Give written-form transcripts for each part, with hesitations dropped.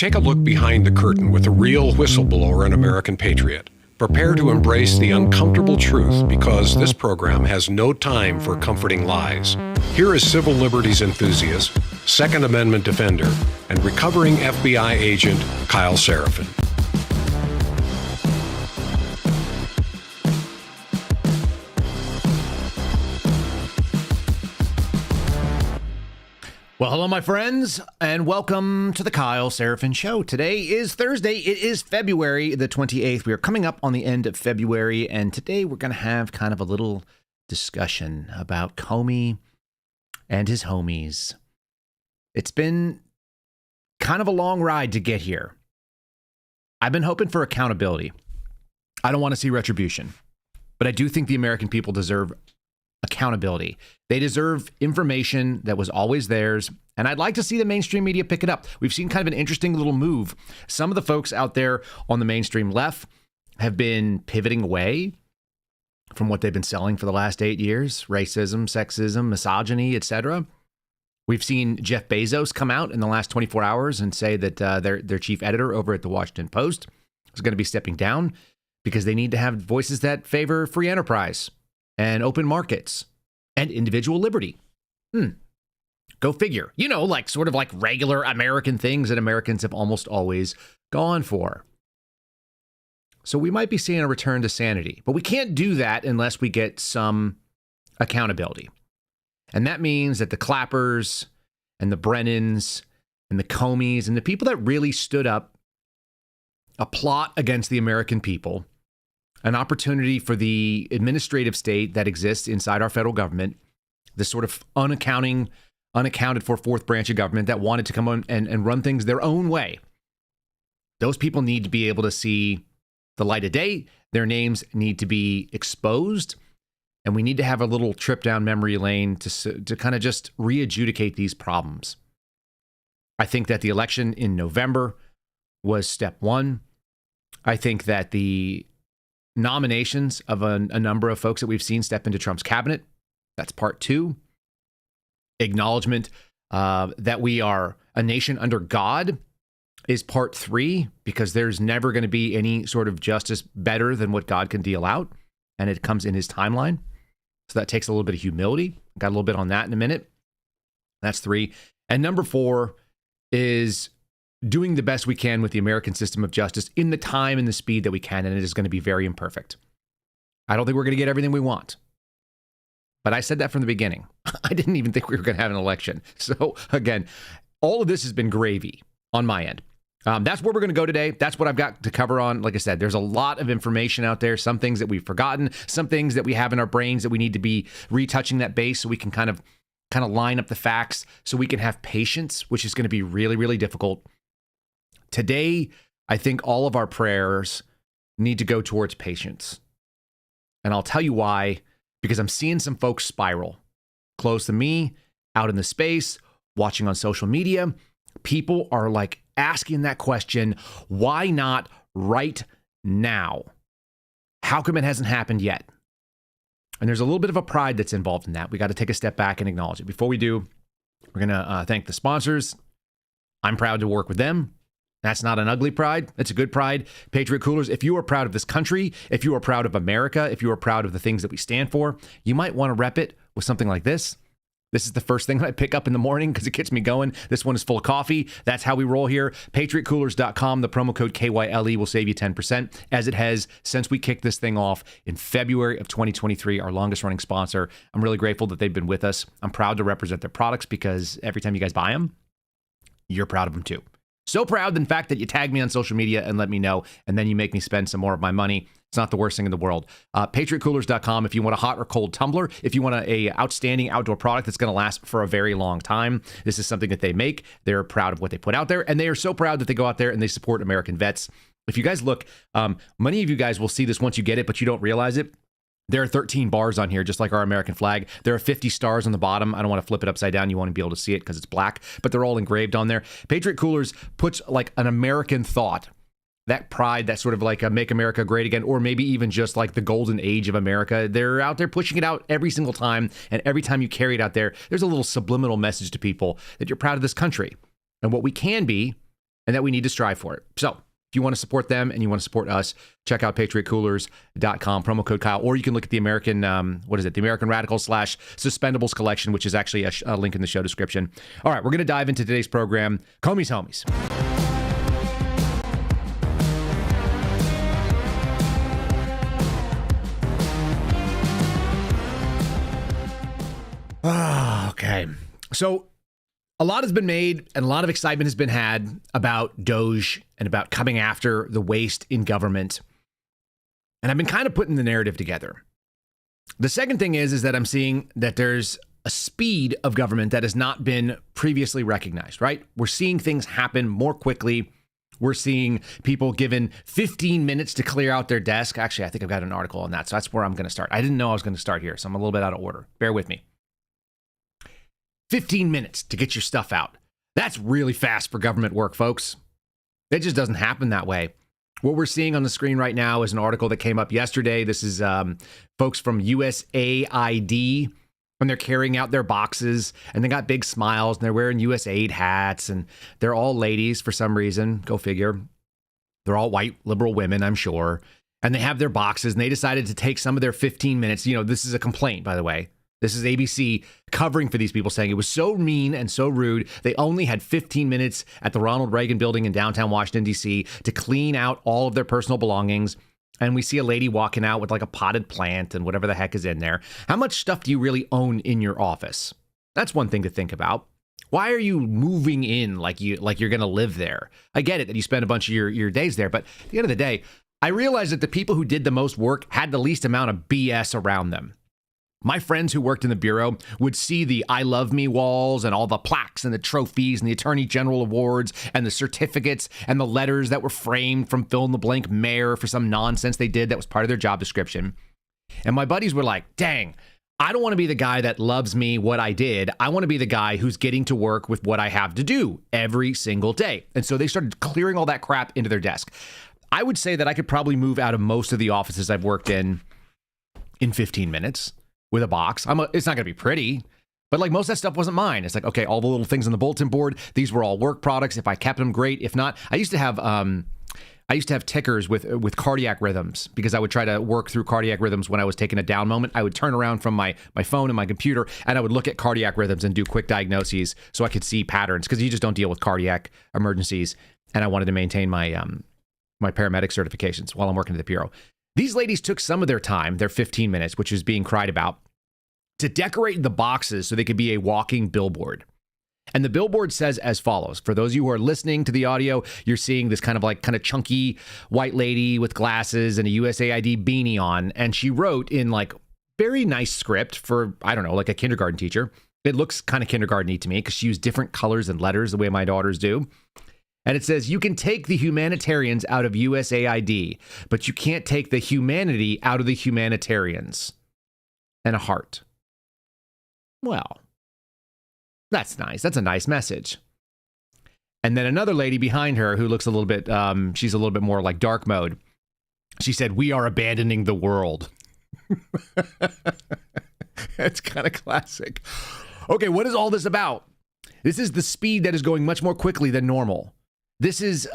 Take a look behind the curtain with a real whistleblower and American patriot. Prepare to embrace the uncomfortable truth because this program has no time for comforting lies. Here is civil liberties enthusiast, Second Amendment defender, and recovering FBI agent Kyle Seraphin. Well, hello, my friends, and welcome to the Kyle Seraphin Show. Today is Thursday. It is February the 28th. We are coming up on the end of February, and today we're going to have kind of a little discussion about Comey and his homies. It's been kind of a long ride to get here. I've been hoping for accountability. I don't want to see retribution, but I do think the American people deserve accountability. They deserve information that was always theirs, and I'd like to see the mainstream media pick it up. We've seen kind of an interesting little move. Some of the folks out there on the mainstream left have been pivoting away from what they've been selling for the last 8 years: racism, sexism, misogyny, etc. We've seen Jeff Bezos come out in the last 24 hours and say that their chief editor over at the Washington Post is going to be stepping down because they need to have voices that favor free enterprise and open markets and individual liberty. Go figure. You know, like sort of like regular American things that Americans have almost always gone for. So we might be seeing a return to sanity, but we can't do that unless we get some accountability. And that means that the Clappers and the Brennans and the Comeys and the people that really stood up a plot against the American people, an opportunity for the administrative state that exists inside our federal government, this sort of unaccounted for fourth branch of government that wanted to come on and run things their own way. Those people need to be able to see the light of day. Their names need to be exposed. And we need to have a little trip down memory lane to kind of just re-adjudicate these problems. I think that the election in November was step one. I think that the nominations of a number of folks that we've seen step into Trump's cabinet, that's part two. Acknowledgement that we are a nation under God is part three, because there's never going to be any sort of justice better than what God can deal out, and it comes in his timeline. So that takes a little bit of humility. Got a little bit on that in a minute. That's three. And number four is doing the best we can with the American system of justice in the time and the speed that we can, and it is going to be very imperfect. I don't think we're going to get everything we want. But I said that from the beginning. I didn't even think we were going to have an election. So again, all of this has been gravy on my end. That's where we're going to go today. That's what I've got to cover on. Like I said, there's a lot of information out there, some things that we've forgotten, some things that we have in our brains that we need to be retouching that base so we can kind of line up the facts, so we can have patience, which is going to be really, really difficult. Today, I think all of our prayers need to go towards patience. And I'll tell you why, because I'm seeing some folks spiral close to me, out in the space, watching on social media. People are like asking that question, why not right now? How come it hasn't happened yet? And there's a little bit of a pride that's involved in that. We got to take a step back and acknowledge it. Before we do, we're going to thank the sponsors. I'm proud to work with them. That's not an ugly pride. That's a good pride. Patriot Coolers, if you are proud of this country, if you are proud of America, if you are proud of the things that we stand for, you might want to rep it with something like this. This is the first thing that I pick up in the morning because it gets me going. This one is full of coffee. That's how we roll here. PatriotCoolers.com. The promo code KYLE will save you 10%, as it has since we kicked this thing off in February of 2023, our longest running sponsor. I'm really grateful that they've been with us. I'm proud to represent their products because every time you guys buy them, you're proud of them too. So proud, in fact, that you tag me on social media and let me know, and then you make me spend some more of my money. It's not the worst thing in the world. PatriotCoolers.com if you want a hot or cold tumbler, if you want a outstanding outdoor product that's going to last for a very long time. This is something that they make. They're proud of what they put out there, and they are so proud that they go out there and they support American vets. If you guys look, many of you guys will see this once you get it, but you don't realize it. There are 13 bars on here, just like our American flag. There are 50 stars on the bottom. I don't want to flip it upside down. You want to be able to see it because it's black, but they're all engraved on there. Patriot Coolers puts like an American thought, that pride, that sort of like a make America great again, or maybe even just like the golden age of America. They're out there pushing it out every single time. And every time you carry it out there, there's a little subliminal message to people that you're proud of this country and what we can be and that we need to strive for it. So if you want to support them and you want to support us, check out patriotcoolers.com, promo code Kyle, or you can look at the American, the American Radical / Suspendables collection, which is actually a link in the show description. All right, we're going to dive into today's program, COMEY'S, HOMIES. Okay. So a lot has been made and a lot of excitement has been had about Doge and about coming after the waste in government. And I've been kind of putting the narrative together. The second thing is that I'm seeing that there's a speed of government that has not been previously recognized, right? We're seeing things happen more quickly. We're seeing people given 15 minutes to clear out their desk. Actually, I think I've got an article on that. So that's where I'm going to start. I didn't know I was going to start here, so I'm a little bit out of order. Bear with me. 15 minutes to get your stuff out. That's really fast for government work, folks. It just doesn't happen that way. What we're seeing on the screen right now is an article that came up yesterday. This is folks from USAID, and they're carrying out their boxes, and they got big smiles, and they're wearing USAID hats, and they're all ladies for some reason. Go figure. They're all white liberal women, I'm sure. And they have their boxes, and they decided to take some of their 15 minutes. You know, this is a complaint, by the way. This is ABC covering for these people, saying it was so mean and so rude. They only had 15 minutes at the Ronald Reagan building in downtown Washington, D.C. to clean out all of their personal belongings. And we see a lady walking out with like a potted plant and whatever the heck is in there. How much stuff do you really own in your office? That's one thing to think about. Why are you moving in like you're going to live there? I get it that you spend a bunch of your days there, but at the end of the day, I realized that the people who did the most work had the least amount of BS around them. My friends who worked in the Bureau would see the I love me walls and all the plaques and the trophies and the Attorney General awards and the certificates and the letters that were framed from fill in the blank mayor for some nonsense they did that was part of their job description. And my buddies were like, dang, I don't want to be the guy that loves me what I did. I want to be the guy who's getting to work with what I have to do every single day. And so they started clearing all that crap into their desk. I would say that I could probably move out of most of the offices I've worked in 15 minutes. With a box. It's not going to be pretty, but like most of that stuff wasn't mine. It's like, okay, all the little things on the bulletin board, these were all work products. If I kept them, great. If not, I used to have tickers with cardiac rhythms because I would try to work through cardiac rhythms when I was taking a down moment. I would turn around from my phone and my computer and I would look at cardiac rhythms and do quick diagnoses so I could see patterns because you just don't deal with cardiac emergencies. And I wanted to maintain my my paramedic certifications while I'm working at the Bureau. These ladies took some of their time, their 15 minutes, which is being cried about, to decorate the boxes so they could be a walking billboard. And the billboard says as follows. For those of you who are listening to the audio, you're seeing this kind of chunky white lady with glasses and a USAID beanie on. And she wrote in like very nice script for, I don't know, like a kindergarten teacher. It looks kind of kindergarten-y to me because she used different colors and letters the way my daughters do. And it says, you can take the humanitarians out of USAID, but you can't take the humanity out of the humanitarians. And a heart. Well, that's nice. That's a nice message. And then another lady behind her who looks a little bit, she's a little bit more like dark mode. She said, we are abandoning the world. That's kind of classic. Okay, what is all this about? This is the speed that is going much more quickly than normal. This is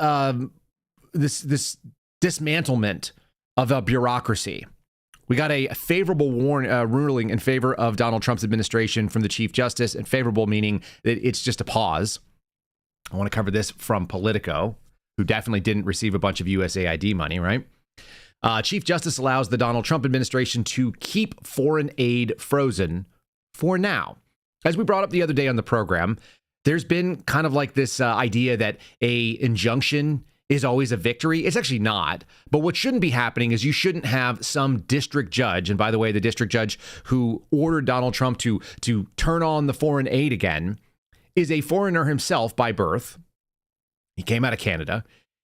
this dismantlement of a bureaucracy. We got a favorable ruling in favor of Donald Trump's administration from the Chief Justice, and favorable meaning that it's just a pause. I want to cover this from Politico, who definitely didn't receive a bunch of USAID money, right? Chief Justice allows the Donald Trump administration to keep foreign aid frozen for now. As we brought up the other day on the program, there's been kind of like this idea that a injunction is always a victory. It's actually not. But what shouldn't be happening is you shouldn't have some district judge. And by the way, the district judge who ordered Donald Trump to turn on the foreign aid again is a foreigner himself by birth. He came out of Canada.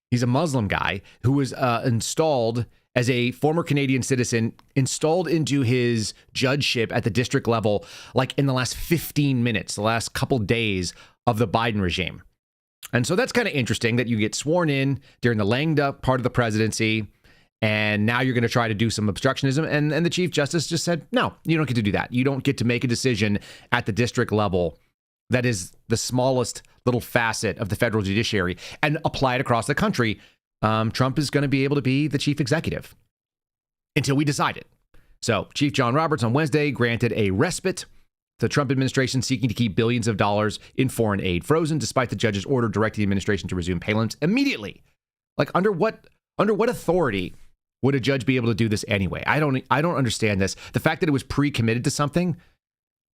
He's a Muslim guy who was installed as a former Canadian citizen, installed into his judgeship at the district level, like in the last 15 minutes, the last couple days of the Biden regime. And so that's kind of interesting that you get sworn in during the lame duck part of the presidency, and now you're going to try to do some obstructionism. And the Chief Justice just said, no, you don't get to do that. You don't get to make a decision at the district level that is the smallest little facet of the federal judiciary and apply it across the country, Trump is going to be able to be the chief executive until we decide it. So Chief John Roberts on Wednesday granted a respite to the Trump administration seeking to keep billions of dollars in foreign aid frozen, despite the judge's order directing the administration to resume payments immediately. Like, under what authority would a judge be able to do this anyway? I don't understand this. The fact that it was pre-committed to something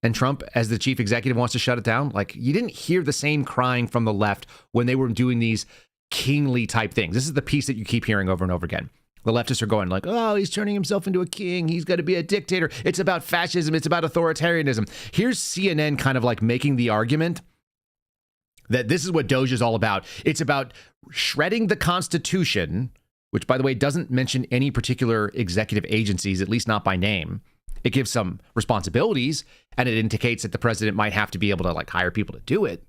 and Trump, as the chief executive, wants to shut it down. Like, you didn't hear the same crying from the left when they were doing these kingly type things. This is the piece that you keep hearing over and over again. The leftists are going like, oh, he's turning himself into a king. He's going to be a dictator. It's about fascism. It's about authoritarianism. Here's CNN kind of like making the argument that this is what Doge is all about. It's about shredding the Constitution, which, by the way, doesn't mention any particular executive agencies, at least not by name. It gives some responsibilities, and it indicates that the president might have to be able to like hire people to do it.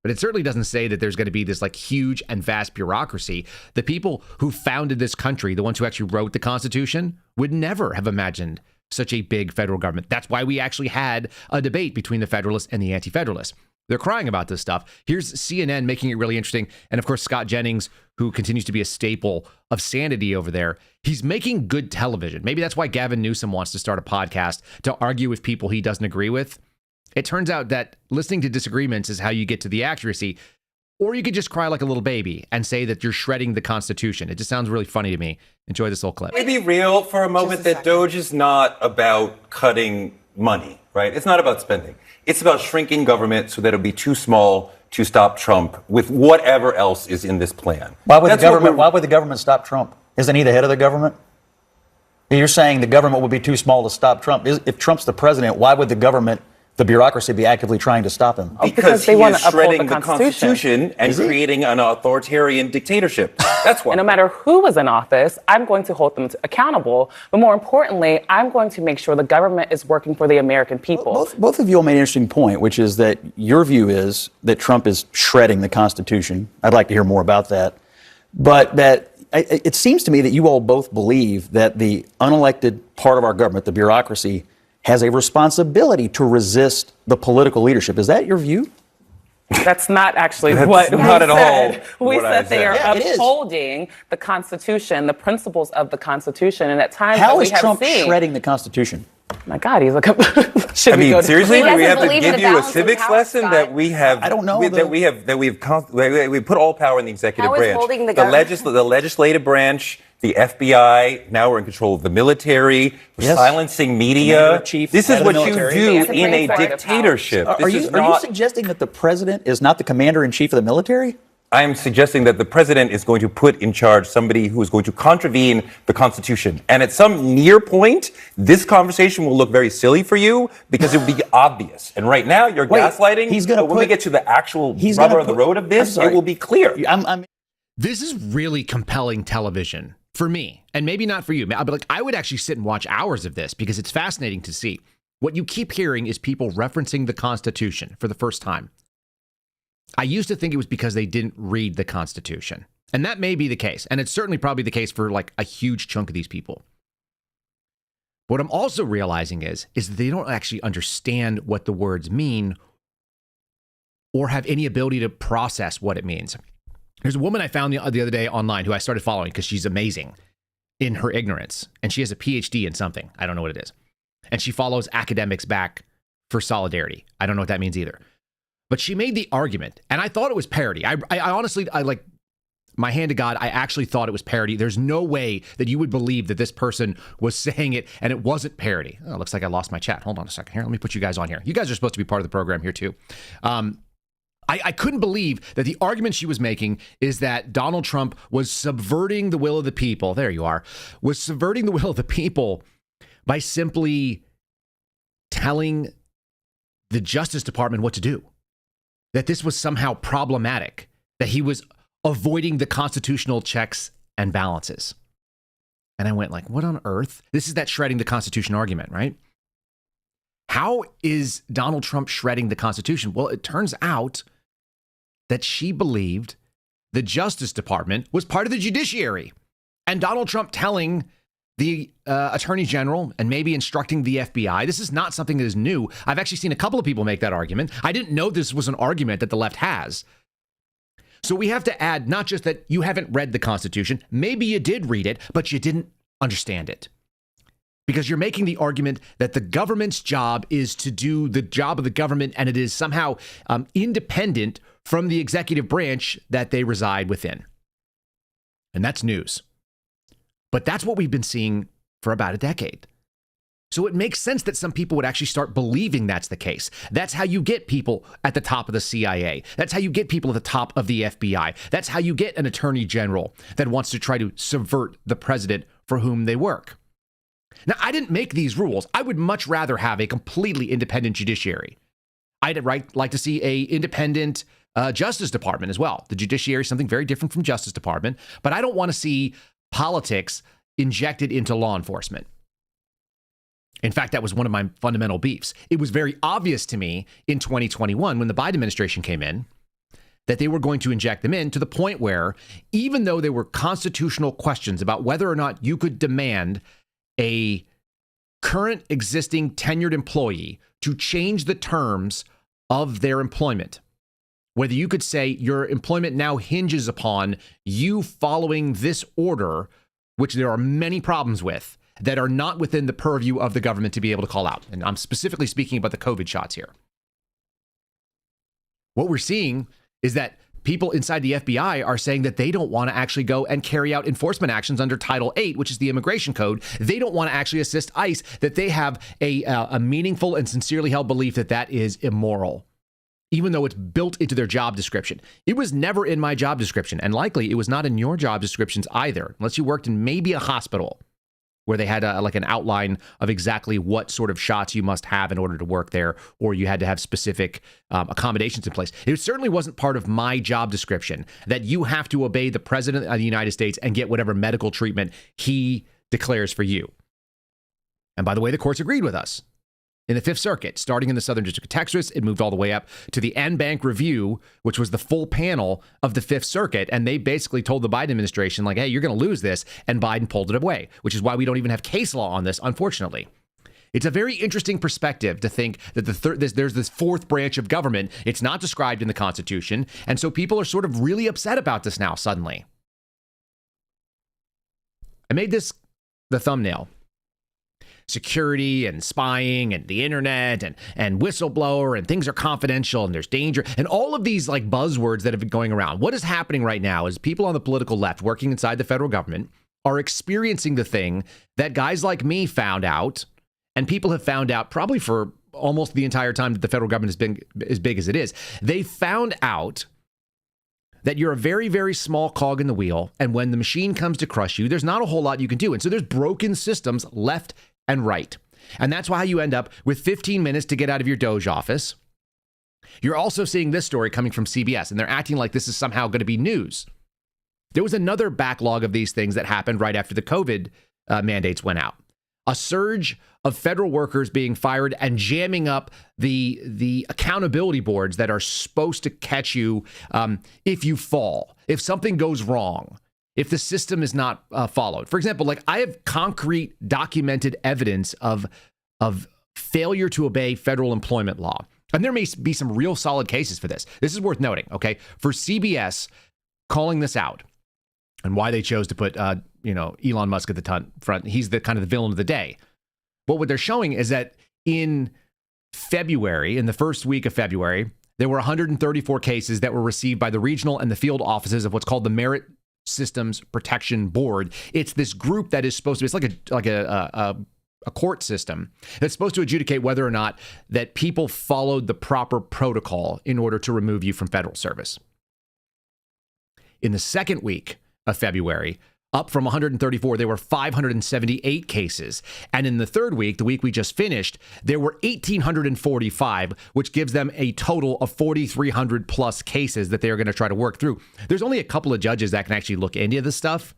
But it certainly doesn't say that there's going to be this like huge and vast bureaucracy. The people who founded this country, the ones who actually wrote the Constitution, would never have imagined such a big federal government. That's why we actually had a debate between the Federalists and the Anti-Federalists. They're crying about this stuff. Here's CNN making it really interesting. And of course, Scott Jennings, who continues to be a staple of sanity over there, he's making good television. Maybe that's why Gavin Newsom wants to start a podcast to argue with people he doesn't agree with. It turns out that listening to disagreements is how you get to the accuracy. Or you could just cry like a little baby and say that you're shredding the Constitution. It just sounds really funny to me. Enjoy this little clip. Can we be real for a moment that Doge is not about cutting money, right? It's not about spending. It's about shrinking government so that it'll be too small to stop Trump with whatever else is in this plan. Why would the government stop Trump? Isn't he the head of the government? You're saying the government would be too small to stop Trump. If Trump's the president, why would the government, the bureaucracy, be actively trying to stop him? Because he is shredding the Constitution and creating an authoritarian dictatorship. That's why. And no matter who is in office, I'm going to hold them accountable. But more importantly, I'm going to make sure the government is working for the American people. Both of you all made an interesting point, which is that your view is that Trump is shredding the Constitution. I'd like to hear more about that. But that it seems to me that you all both believe that the unelected part of our government, the bureaucracy, has a responsibility to resist the political leadership. Is that your view? That's not actually That's what we not at said. all We what I said they are said. Yeah, upholding the Constitution, the principles of the Constitution, and at times How that we is have Trump seen. shredding the Constitution? My God, he's like. I mean, seriously, do we have to believe in give the you a balance of civics power, lesson Scott. that we have? I don't know, we put all power in the executive How is branch. holding the The government- legislative branch, the FBI. Now we're in control of the military. We're Yes. silencing media. Commander-in-Chief, This head is of what the you military. do It's a in a pretty part of power. dictatorship. Are you suggesting that the president is not the commander-in-chief of the military? I am suggesting that the president is going to put in charge somebody who is going to contravene the Constitution. And at some near point, this conversation will look very silly for you because it will be obvious. And right now, you're gaslighting. But when we get to the actual rubber of the road of this, it will be clear. This is really compelling television for me, and maybe not for you. But like, I would actually sit and watch hours of this because it's fascinating to see. What you keep hearing is people referencing the Constitution for the first time. I used to think it was because they didn't read the Constitution. And that may be the case. And it's certainly probably the case for like a huge chunk of these people. What I'm also realizing is that they don't actually understand what the words mean or have any ability to process what it means. There's a woman I found the other day online who I started following because she's amazing in her ignorance. And she has a PhD in something. I don't know what it is. And she follows academics back for solidarity. I don't know what that means either. But she made the argument, and I thought it was parody. I honestly, like, my hand to God, I actually thought it was parody. There's no way that you would believe that this person was saying it and it wasn't parody. Oh, looks like I lost my chat. Hold on a second here. Let me put you guys on here. You guys are supposed to be part of the program here too. I couldn't believe that the argument she was making is that Donald Trump was subverting the will of the people. There you are. Was subverting the will of the people by simply telling the Justice Department what to do. That this was somehow problematic, that he was avoiding the constitutional checks and balances. And I went like, what on earth? This is that shredding the Constitution argument, right? How is Donald Trump shredding the Constitution? Well, it turns out that she believed the Justice Department was part of the judiciary. And Donald Trump telling the attorney general and maybe instructing the FBI. This is not something that is new. I've actually seen a couple of people make that argument. I didn't know this was an argument that the left has. So we have to add not just that you haven't read the Constitution, maybe you did read it, but you didn't understand it. Because you're making the argument that the government's job is to do the job of the government, and it is somehow independent from the executive branch that they reside within. And that's news. But that's what we've been seeing for about a decade. So it makes sense that some people would actually start believing that's the case. That's how you get people at the top of the CIA. That's how you get people at the top of the FBI. That's how you get an attorney general that wants to try to subvert the president for whom they work. Now, I didn't make these rules. I would much rather have a completely independent judiciary. I'd like to see a independent Justice Department as well. The judiciary is something very different from Justice Department, but I don't want to see politics injected into law enforcement. In fact, that was one of my fundamental beefs. It was very obvious to me in 2021 when the Biden administration came in that they were going to inject them in to the point where even though there were constitutional questions about whether or not you could demand a current existing tenured employee to change the terms of their employment, whether you could say your employment now hinges upon you following this order, which there are many problems with, that are not within the purview of the government to be able to call out. And I'm specifically speaking about the COVID shots here. What we're seeing is that people inside the FBI are saying that they don't want to actually go and carry out enforcement actions under Title VIII, which is the immigration code. They don't want to actually assist ICE, that they have a meaningful and sincerely held belief that that is immoral, even though it's built into their job description. It was never in my job description, and likely it was not in your job descriptions either, unless you worked in maybe a hospital where they had like an outline of exactly what sort of shots you must have in order to work there, or you had to have specific accommodations in place. It certainly wasn't part of my job description that you have to obey the president of the United States and get whatever medical treatment he declares for you. And by the way, the courts agreed with us. In the Fifth Circuit, starting in the Southern District of Texas, it moved all the way up to the en banc review, which was the full panel of the Fifth Circuit. And they basically told the Biden administration, like, hey, you're going to lose this. And Biden pulled it away, which is why we don't even have case law on this, unfortunately. It's a very interesting perspective to think that there's this fourth branch of government. It's not described in the Constitution. And so people are sort of really upset about this now, suddenly. I made this the thumbnail. Security and spying and the internet and whistleblower and things are confidential and there's danger and all of these like buzzwords that have been going around. What is happening right now is people on the political left working inside the federal government are experiencing the thing that guys like me found out, and people have found out probably for almost the entire time that the federal government has been as big as it is. They found out that you're a very, very small cog in the wheel, and when the machine comes to crush you, there's not a whole lot you can do. And so there's broken systems left and right. And that's why you end up with 15 minutes to get out of your Doge office. You're also seeing this story coming from CBS, and they're acting like this is somehow going to be news. There was another backlog of these things that happened right after the COVID mandates went out. A surge of federal workers being fired and jamming up the accountability boards that are supposed to catch you if you fall, if something goes wrong, if the system is not followed. For example, like I have concrete documented evidence of failure to obey federal employment law. And there may be some real solid cases for this. This is worth noting, okay? For CBS calling this out and why they chose to put, Elon Musk at the front. He's the kind of the villain of the day. But what they're showing is that in February, in the first week of February, there were 134 cases that were received by the regional and the field offices of what's called the Merit Systems Protection Board. It's this group that is supposed to be, it's like a court system that's supposed to adjudicate whether or not that people followed the proper protocol in order to remove you from federal service. In the second week of February, up from 134, there were 578 cases. And in the third week, the week we just finished, there were 1,845, which gives them a total of 4,300 plus cases that they're going to try to work through. There's only a couple of judges that can actually look into this stuff.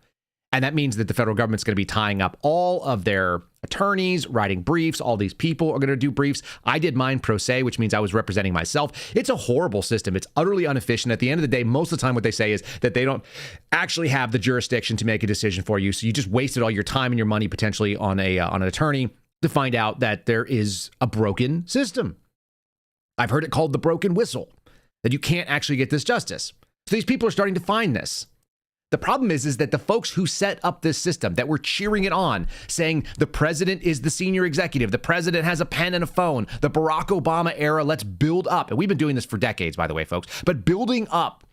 And that means that the federal government's going to be tying up all of their attorneys writing briefs. All these people are going to do briefs. I did mine pro se, which means I was representing myself. It's a horrible system. It's utterly inefficient. At the end of the day, most of the time what they say is that they don't actually have the jurisdiction to make a decision for you. So you just wasted all your time and your money potentially on an attorney to find out that there is a broken system. I've heard it called the broken whistle, that you can't actually get this justice. So these people are starting to find this. The problem is that the folks who set up this system, that were cheering it on, saying the president is the senior executive, the president has a pen and a phone, the Barack Obama era, let's build up. And we've been doing this for decades, by the way, folks, but building up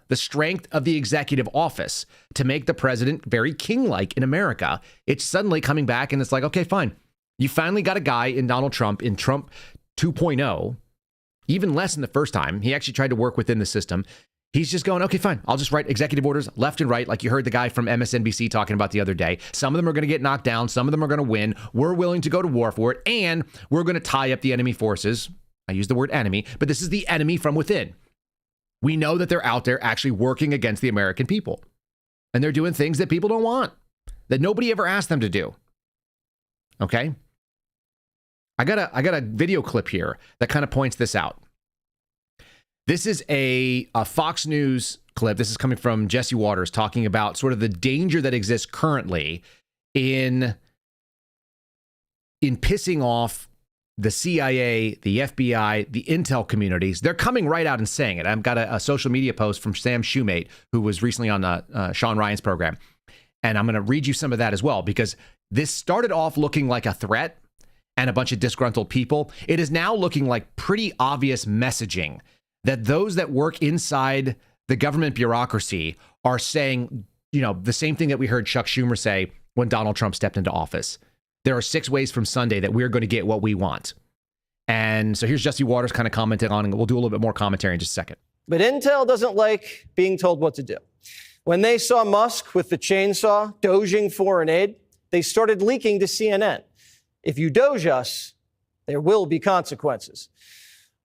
the strength of the executive office to make the president very king-like in America. It's suddenly coming back and it's like, okay, fine. You finally got a guy in Donald Trump, in Trump 2.0, even less than the first time. He actually tried to work within the system. He's just going, okay, fine. I'll just write executive orders left and right, like you heard the guy from MSNBC talking about the other day. Some of them are going to get knocked down. Some of them are going to win. We're willing to go to war for it. And we're going to tie up the enemy forces. I use the word enemy, but this is the enemy from within. We know that they're out there actually working against the American people. And they're doing things that people don't want, that nobody ever asked them to do. Okay? I got a video clip here that kind of points this out. This is a Fox News clip. This is coming from Jesse Waters talking about sort of the danger that exists currently in pissing off the CIA, the FBI, the intel communities. They're coming right out and saying it. I've got a social media post from Sam Shoemate, who was recently on Sean Ryan's program. And I'm going to read you some of that as well, because this started off looking like a threat and a bunch of disgruntled people. It is now looking like pretty obvious messaging that those that work inside the government bureaucracy are saying, you know, the same thing that we heard Chuck Schumer say when Donald Trump stepped into office. There are 6 ways from Sunday that we're going to get what we want. And so here's Jesse Waters kind of commenting on, and we'll do a little bit more commentary in just a second. But Intel doesn't like being told what to do. When they saw Musk with the chainsaw doging foreign aid, they started leaking to CNN. If you doge us, there will be consequences.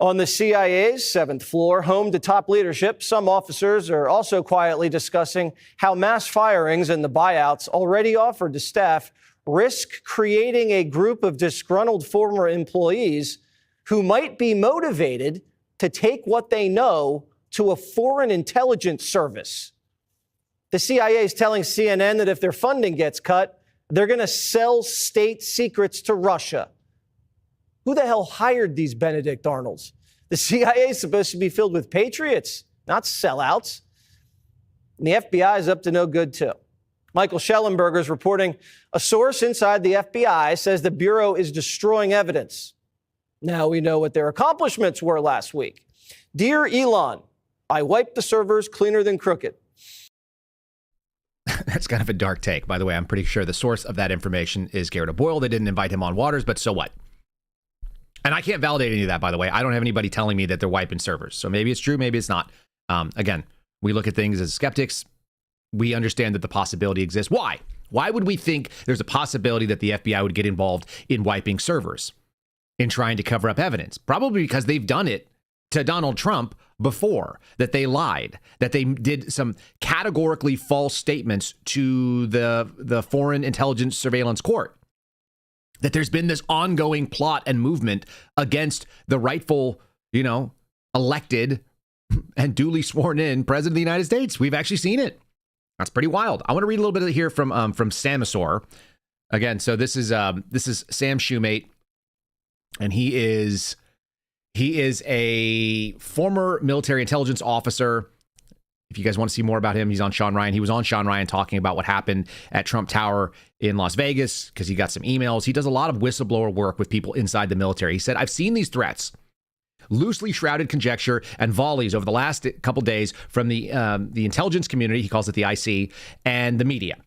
On the CIA's 7th floor, home to top leadership, some officers are also quietly discussing how mass firings and the buyouts already offered to staff risk creating a group of disgruntled former employees who might be motivated to take what they know to a foreign intelligence service. The CIA is telling CNN that if their funding gets cut, they're going to sell state secrets to Russia. Who the hell hired these Benedict Arnolds? The CIA is supposed to be filled with patriots, not sellouts. And the FBI is up to no good, too. Michael Schellenberger is reporting a source inside the FBI says the Bureau is destroying evidence. Now we know what their accomplishments were last week. Dear Elon, I wiped the servers cleaner than crooked. That's kind of a dark take. By the way, I'm pretty sure the source of that information is Garrett Boyle. They didn't invite him on Waters, but so what? And I can't validate any of that, by the way. I don't have anybody telling me that they're wiping servers. So maybe it's true, maybe it's not. Again, we look at things as skeptics. We understand that the possibility exists. Why? Why would we think there's a possibility that the FBI would get involved in wiping servers, in trying to cover up evidence? Probably because they've done it to Donald Trump before, that they lied, that they did some categorically false statements to the Foreign Intelligence Surveillance Court, that there's been this ongoing plot and movement against the rightful, elected and duly sworn in president of the United States. We've actually seen it. That's pretty wild. I want to read a little bit here from Samosaur. Again, so this is Sam Shoemate, and he is a former military intelligence officer. If you guys want to see more about him, he's on Sean Ryan. He was on Sean Ryan talking about what happened at Trump Tower in Las Vegas because he got some emails. He does a lot of whistleblower work with people inside the military. He said, I've seen these threats, loosely shrouded conjecture and volleys over the last couple days from the intelligence community, he calls it the IC, and the media.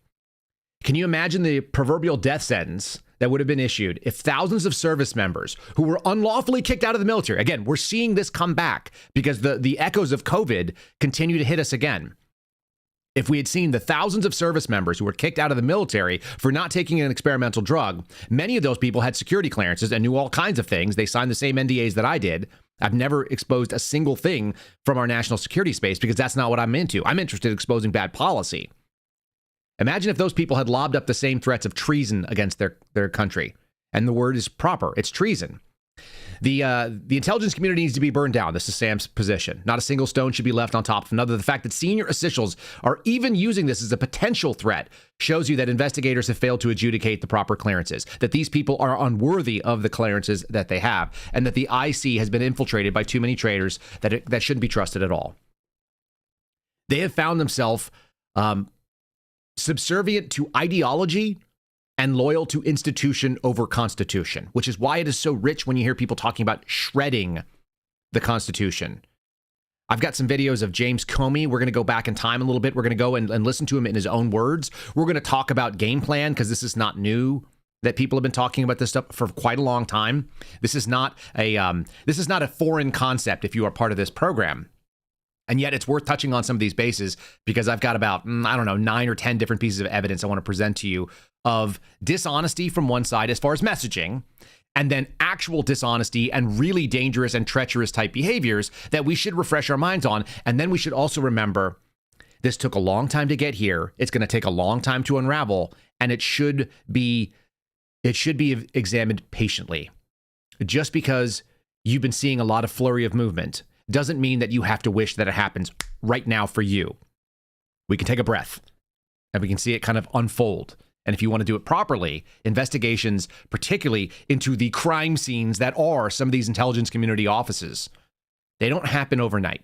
Can you imagine the proverbial death sentence that would have been issued if thousands of service members who were unlawfully kicked out of the military, again, we're seeing this come back because the echoes of COVID continue to hit us again. If we had seen the thousands of service members who were kicked out of the military for not taking an experimental drug, many of those people had security clearances and knew all kinds of things. They signed the same NDAs that I did. I've never exposed a single thing from our national security space because that's not what I'm into. I'm interested in exposing bad policy. Imagine if those people had lobbed up the same threats of treason against their country. And the word is proper. It's treason. The intelligence community needs to be burned down. This is Sam's position. Not a single stone should be left on top of another. The fact that senior officials are even using this as a potential threat shows you that investigators have failed to adjudicate the proper clearances, that these people are unworthy of the clearances that they have, and that the IC has been infiltrated by too many traitors that shouldn't be trusted at all. They have found themselves subservient to ideology and loyal to institution over constitution, which is why it is so rich when you hear people talking about shredding the Constitution. I've got some videos of James Comey. We're going to go back in time a little bit. We're going to go and listen to him in his own words. We're going to talk about game plan, because this is not new, that people have been talking about this stuff for quite a long time. This is not a foreign concept if you are part of this program. And yet it's worth touching on some of these bases, because I've got about, 9 or 10 different pieces of evidence I want to present to you of dishonesty from one side as far as messaging, and then actual dishonesty and really dangerous and treacherous type behaviors that we should refresh our minds on. And then we should also remember this took a long time to get here. It's going to take a long time to unravel, and it should be examined patiently. Just because you've been seeing a lot of flurry of movement doesn't mean that you have to wish that it happens right now for you. We can take a breath and we can see it kind of unfold. And if you want to do it properly, investigations, particularly into the crime scenes that are some of these intelligence community offices, they don't happen overnight.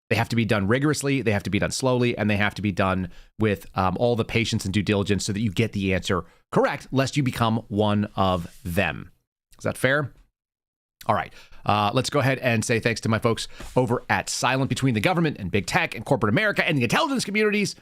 They have to be done rigorously, they have to be done slowly, and they have to be done with all the patience and due diligence so that you get the answer correct, lest you become one of them. Is that fair? All right, let's go ahead and say thanks to my folks over at Silent Between the Government and Big Tech and Corporate America and the intelligence communities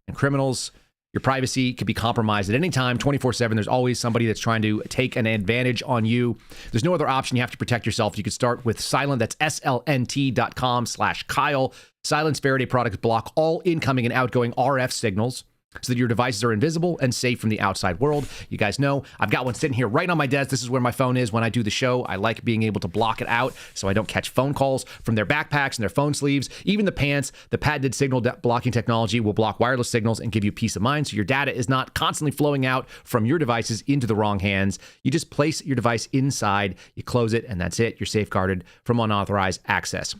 and criminals. Your privacy can be compromised at any time, 24/7. There's always somebody that's trying to take an advantage on you. There's no other option. You have to protect yourself. You can start with Silent. That's slnt.com/Kyle. Silent's Faraday products block all incoming and outgoing RF signals so that your devices are invisible and safe from the outside world. You guys know I've got one sitting here right on my desk. This is where my phone is when I do the show. I like being able to block it out so I don't catch phone calls from their backpacks and their phone sleeves. Even the pants, the patented signal blocking technology will block wireless signals and give you peace of mind so your data is not constantly flowing out from your devices into the wrong hands. You just place your device inside, you close it, and that's it. You're safeguarded from unauthorized access.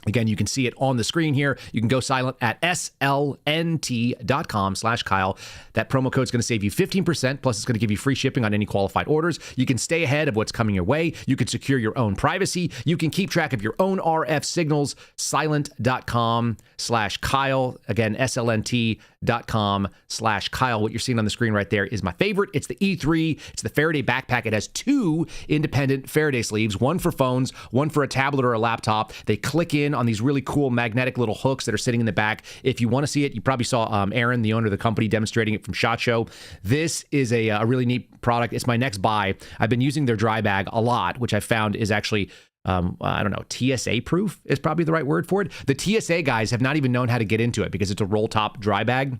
Again, you can see it on the screen here. You can go silent at slnt.com/Kyle. That promo code is going to save you 15%, plus it's going to give you free shipping on any qualified orders. You can stay ahead of what's coming your way. You can secure your own privacy. You can keep track of your own RF signals. Silent.com/Kyle. Again, slnt.com/Kyle. What you're seeing on the screen right there is my favorite. It's the E3. It's the Faraday backpack. It has 2 independent Faraday sleeves, one for phones, one for a tablet or a laptop. They click in on these really cool magnetic little hooks that are sitting in the back. If you want to see it, you probably saw Aaron, the owner of the company, demonstrating it from SHOT Show. This is a really neat product. It's my next buy. I've been using their dry bag a lot, which I found is actually, TSA proof is probably the right word for it. The TSA guys have not even known how to get into it because it's a roll top dry bag.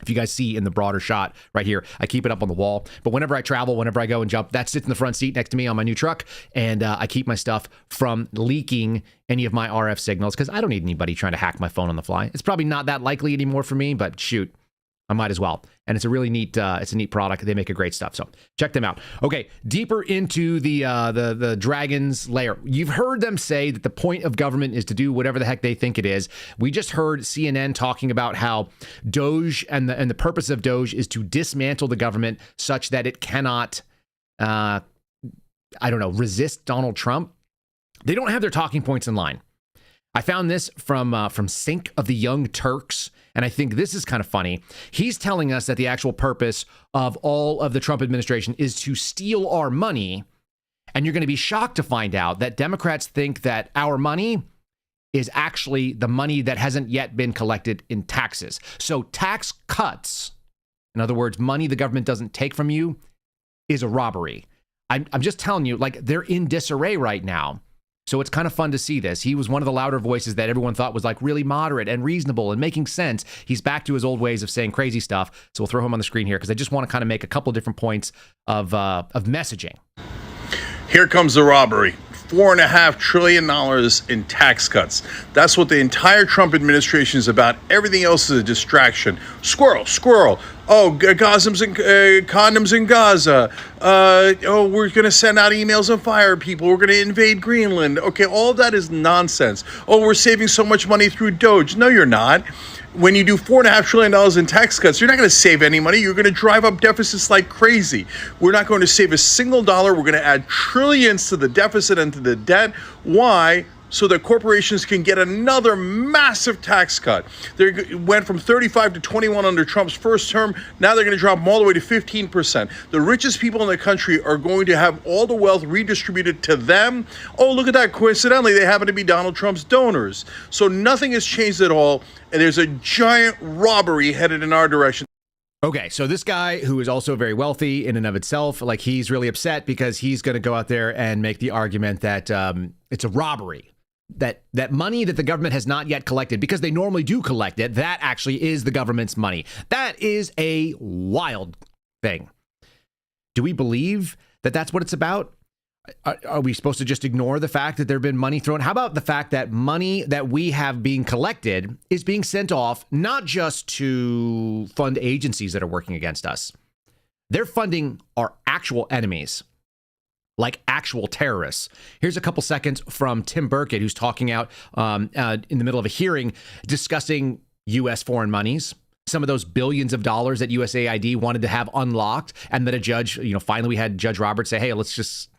If you guys see in the broader shot right here, I keep it up on the wall. But whenever I travel, whenever I go and jump, that sits in the front seat next to me on my new truck. And I keep my stuff from leaking any of my RF signals because I don't need anybody trying to hack my phone on the fly. It's probably not that likely anymore for me, but shoot, I might as well. And it's a really neat, it's a neat product. They make a great stuff. So check them out. Okay, deeper into the dragon's lair. You've heard them say that the point of government is to do whatever the heck they think it is. We just heard CNN talking about how Doge and the purpose of Doge is to dismantle the government such that it cannot, resist Donald Trump. They don't have their talking points in line. I found this from Sync of the Young Turks, and I think this is kind of funny. He's telling us that the actual purpose of all of the Trump administration is to steal our money, and you're going to be shocked to find out that Democrats think that our money is actually the money that hasn't yet been collected in taxes. So tax cuts, in other words, money the government doesn't take from you, is a robbery. I'm just telling you, like, they're in disarray right now. So it's kind of fun to see this. He was one of the louder voices that everyone thought was like really moderate and reasonable and making sense. He's back to his old ways of saying crazy stuff. So we'll throw him on the screen here because I just want to kind of make a couple of different points of messaging. Here comes the robbery. $4.5 trillion in tax cuts. That's what the entire Trump administration is about. Everything else is a distraction. Squirrel, squirrel. condoms in Gaza. We're going to send out emails and fire people. We're going to invade Greenland. Okay, all that is nonsense. Oh, we're saving so much money through Doge. No, you're not. When you do $4.5 trillion in tax cuts, you're not going to save any money. You're going to drive up deficits like crazy. We're not going to save a single dollar. We're going to add trillions to the deficit and to the debt. Why? So that corporations can get another massive tax cut. They went from 35 to 21 under Trump's first term. Now they're going to drop them all the way to 15%. The richest people in the country are going to have all the wealth redistributed to them. Oh, look at that. Coincidentally, they happen to be Donald Trump's donors. So nothing has changed at all. And there's a giant robbery headed in our direction. Okay, so this guy who is also very wealthy in and of itself, like he's really upset because he's going to go out there and make the argument that it's a robbery. That money that the government has not yet collected, because they normally do collect it, that actually is the government's money. That is a wild thing. Do we believe that that's what it's about? Are we supposed to just ignore the fact that there have been money thrown? How about the fact that money that we have being collected is being sent off not just to fund agencies that are working against us? They're funding our actual enemies, like actual terrorists. Here's a couple seconds from Tim Burkett, who's talking out in the middle of a hearing discussing U.S. foreign monies, some of those billions of dollars that USAID wanted to have unlocked, and that a judge, finally we had Judge Roberts say, hey, let's just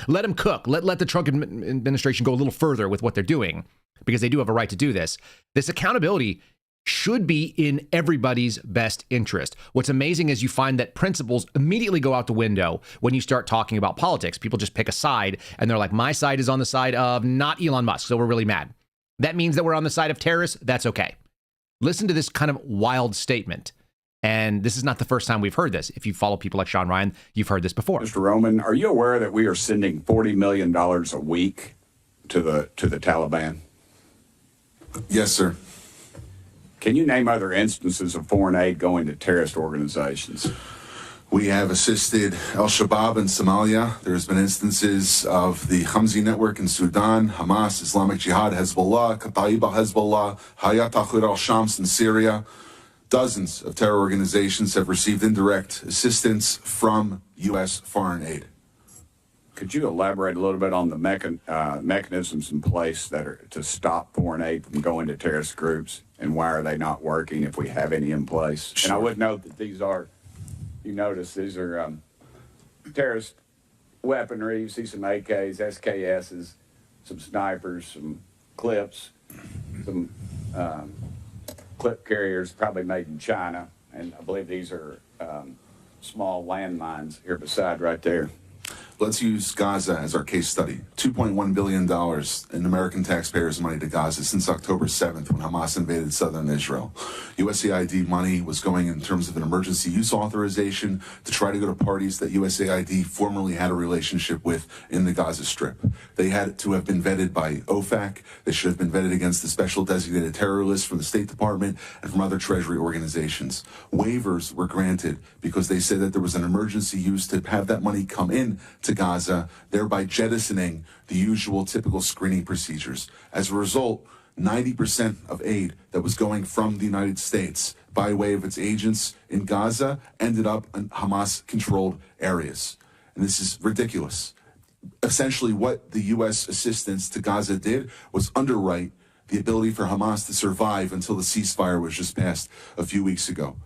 let him cook. Let the Trump administration go a little further with what they're doing, because they do have a right to do this. This accountability should be in everybody's best interest. What's amazing is you find that principles immediately go out the window when you start talking about politics. People just pick a side and they're like, my side is on the side of not Elon Musk, so we're really mad. That means that we're on the side of terrorists. That's okay. Listen to this kind of wild statement. And this is not the first time we've heard this. If you follow people like Sean Ryan, you've heard this before. Mr. Roman, are you aware that we are sending $40 million a week to the Taliban? Yes, sir. Can you name other instances of foreign aid going to terrorist organizations? We have assisted al-Shabaab in Somalia. There's been instances of the HOMIES network in Sudan, Hamas, Islamic Jihad, Hezbollah, Kataib al-Hezbollah, Hayat Tahrir al-Shams in Syria. Dozens of terror organizations have received indirect assistance from U.S. foreign aid. Could you elaborate a little bit on the mechanisms in place that are to stop foreign aid from going to terrorist groups, and why are they not working if we have any in place? Sure. And I would note that these are, you notice, these are terrorist weaponry. You see some AKs, SKSs, some snipers, some clips, some clip carriers probably made in China, and I believe these are small landmines here beside right there. Let's use Gaza as our case study. $2.1 billion in American taxpayers' money to Gaza since October 7th, when Hamas invaded southern Israel. USAID money was going in terms of an emergency use authorization to try to go to parties that USAID formerly had a relationship with in the Gaza Strip. They had to have been vetted by OFAC. They should have been vetted against the special designated terror list from the State Department and from other Treasury organizations. Waivers were granted because they said that there was an emergency use to have that money come in to Gaza, thereby jettisoning the usual typical screening procedures. As a result, 90% of aid that was going from the United States by way of its agents in Gaza ended up in Hamas-controlled areas. And this is ridiculous. Essentially, what the U.S. assistance to Gaza did was underwrite the ability for Hamas to survive until the ceasefire was just passed a few weeks ago.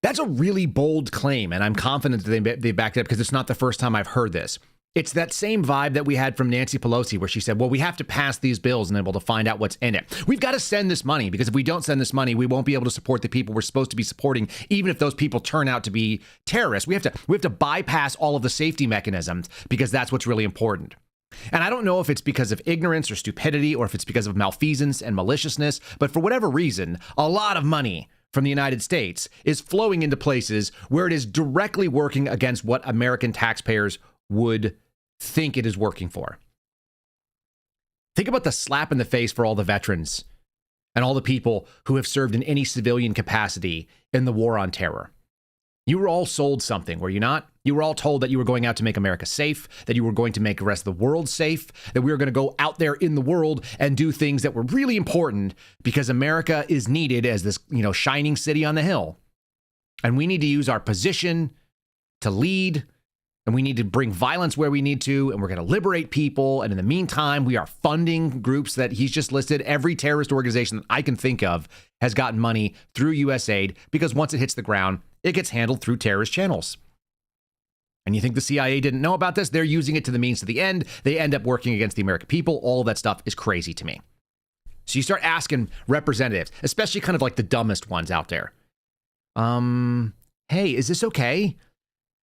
That's a really bold claim, and I'm confident that they backed it up, because it's not the first time I've heard this. It's that same vibe that we had from Nancy Pelosi, where she said, well, we have to pass these bills and then we'll find out what's in it. We've got to send this money, because if we don't send this money, we won't be able to support the people we're supposed to be supporting, even if those people turn out to be terrorists. We have to bypass all of the safety mechanisms, because that's what's really important. And I don't know if it's because of ignorance or stupidity, or if it's because of malfeasance and maliciousness, but for whatever reason, a lot of money from the United States is flowing into places where it is directly working against what American taxpayers would think it is working for. Think about the slap in the face for all the veterans and all the people who have served in any civilian capacity in the war on terror. You were all sold something, were you not? You were all told that you were going out to make America safe, that you were going to make the rest of the world safe, that we were going to go out there in the world and do things that were really important because America is needed as this, shining city on the hill. And we need to use our position to lead, and we need to bring violence where we need to, and we're going to liberate people. And in the meantime, we are funding groups that he's just listed. Every terrorist organization that I can think of has gotten money through USAID because once it hits the ground, it gets handled through terrorist channels. And you think the CIA didn't know about this? They're using it to the means to the end. They end up working against the American people. All of that stuff is crazy to me. So you start asking representatives, especially kind of like the dumbest ones out there. Hey, is this okay?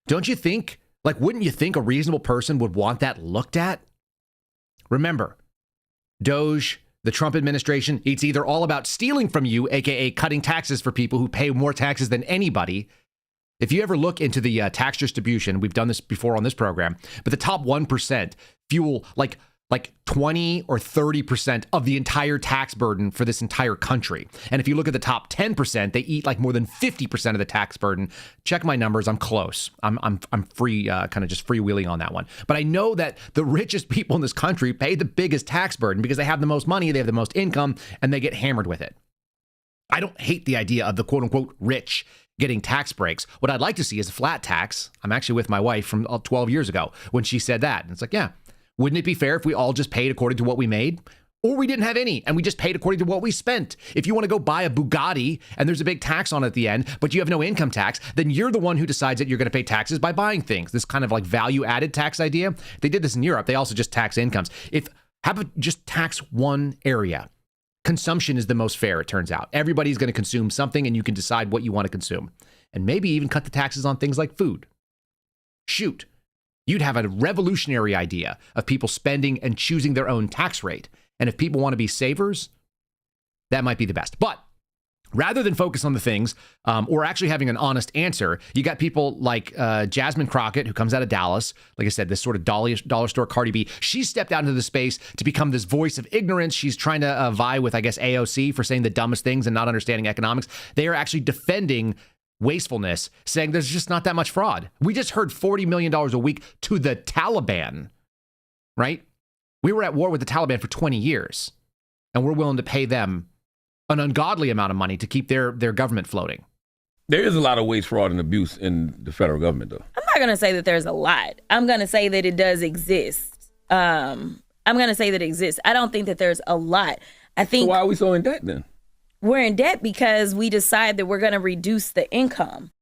Don't you think, wouldn't you think a reasonable person would want that looked at? Remember, Doge, the Trump administration, it's either all about stealing from you, aka cutting taxes for people who pay more taxes than anybody. If you ever look into the tax distribution, we've done this before on this program, but the top 1% fuel like 20 or 30% of the entire tax burden for this entire country. And if you look at the top 10%, they eat more than 50% of the tax burden. Check my numbers. I'm close. I'm free, kind of just freewheeling on that one. But I know that the richest people in this country pay the biggest tax burden because they have the most money, they have the most income, and they get hammered with it. I don't hate the idea of the quote unquote rich getting tax breaks. What I'd like to see is a flat tax. I'm actually with my wife from 12 years ago when she said that. And it's yeah. Wouldn't it be fair if we all just paid according to what we made? Or we didn't have any and we just paid according to what we spent. If you want to go buy a Bugatti and there's a big tax on it at the end, but you have no income tax, then you're the one who decides that you're going to pay taxes by buying things. This kind of value added tax idea. They did this in Europe. They also just tax incomes. How about just tax one area? Consumption is the most fair, it turns out. Everybody's going to consume something and you can decide what you want to consume. And maybe even cut the taxes on things like food. Shoot. You'd have a revolutionary idea of people spending and choosing their own tax rate. And if people want to be savers, that might be the best. But rather than focus on the things or actually having an honest answer, you got people like Jasmine Crockett, who comes out of Dallas. Like I said, this sort of dollar store Cardi B. She stepped out into the space to become this voice of ignorance. She's trying to vie with, I guess, AOC for saying the dumbest things and not understanding economics. They are actually defending wastefulness, saying there's just not that much fraud. We just heard $40 million a week to the Taliban, right? We were at war with the Taliban for 20 years, and we're willing to pay them an ungodly amount of money to keep their government floating. There is a lot of waste, fraud, and abuse in the federal government, though. I'm not going to say that there's a lot. I'm going to say that it does exist. I'm going to say that it exists. I don't think that there's a lot. I think. So why are we so in debt then? We're in debt because we decide that we're going to reduce the income.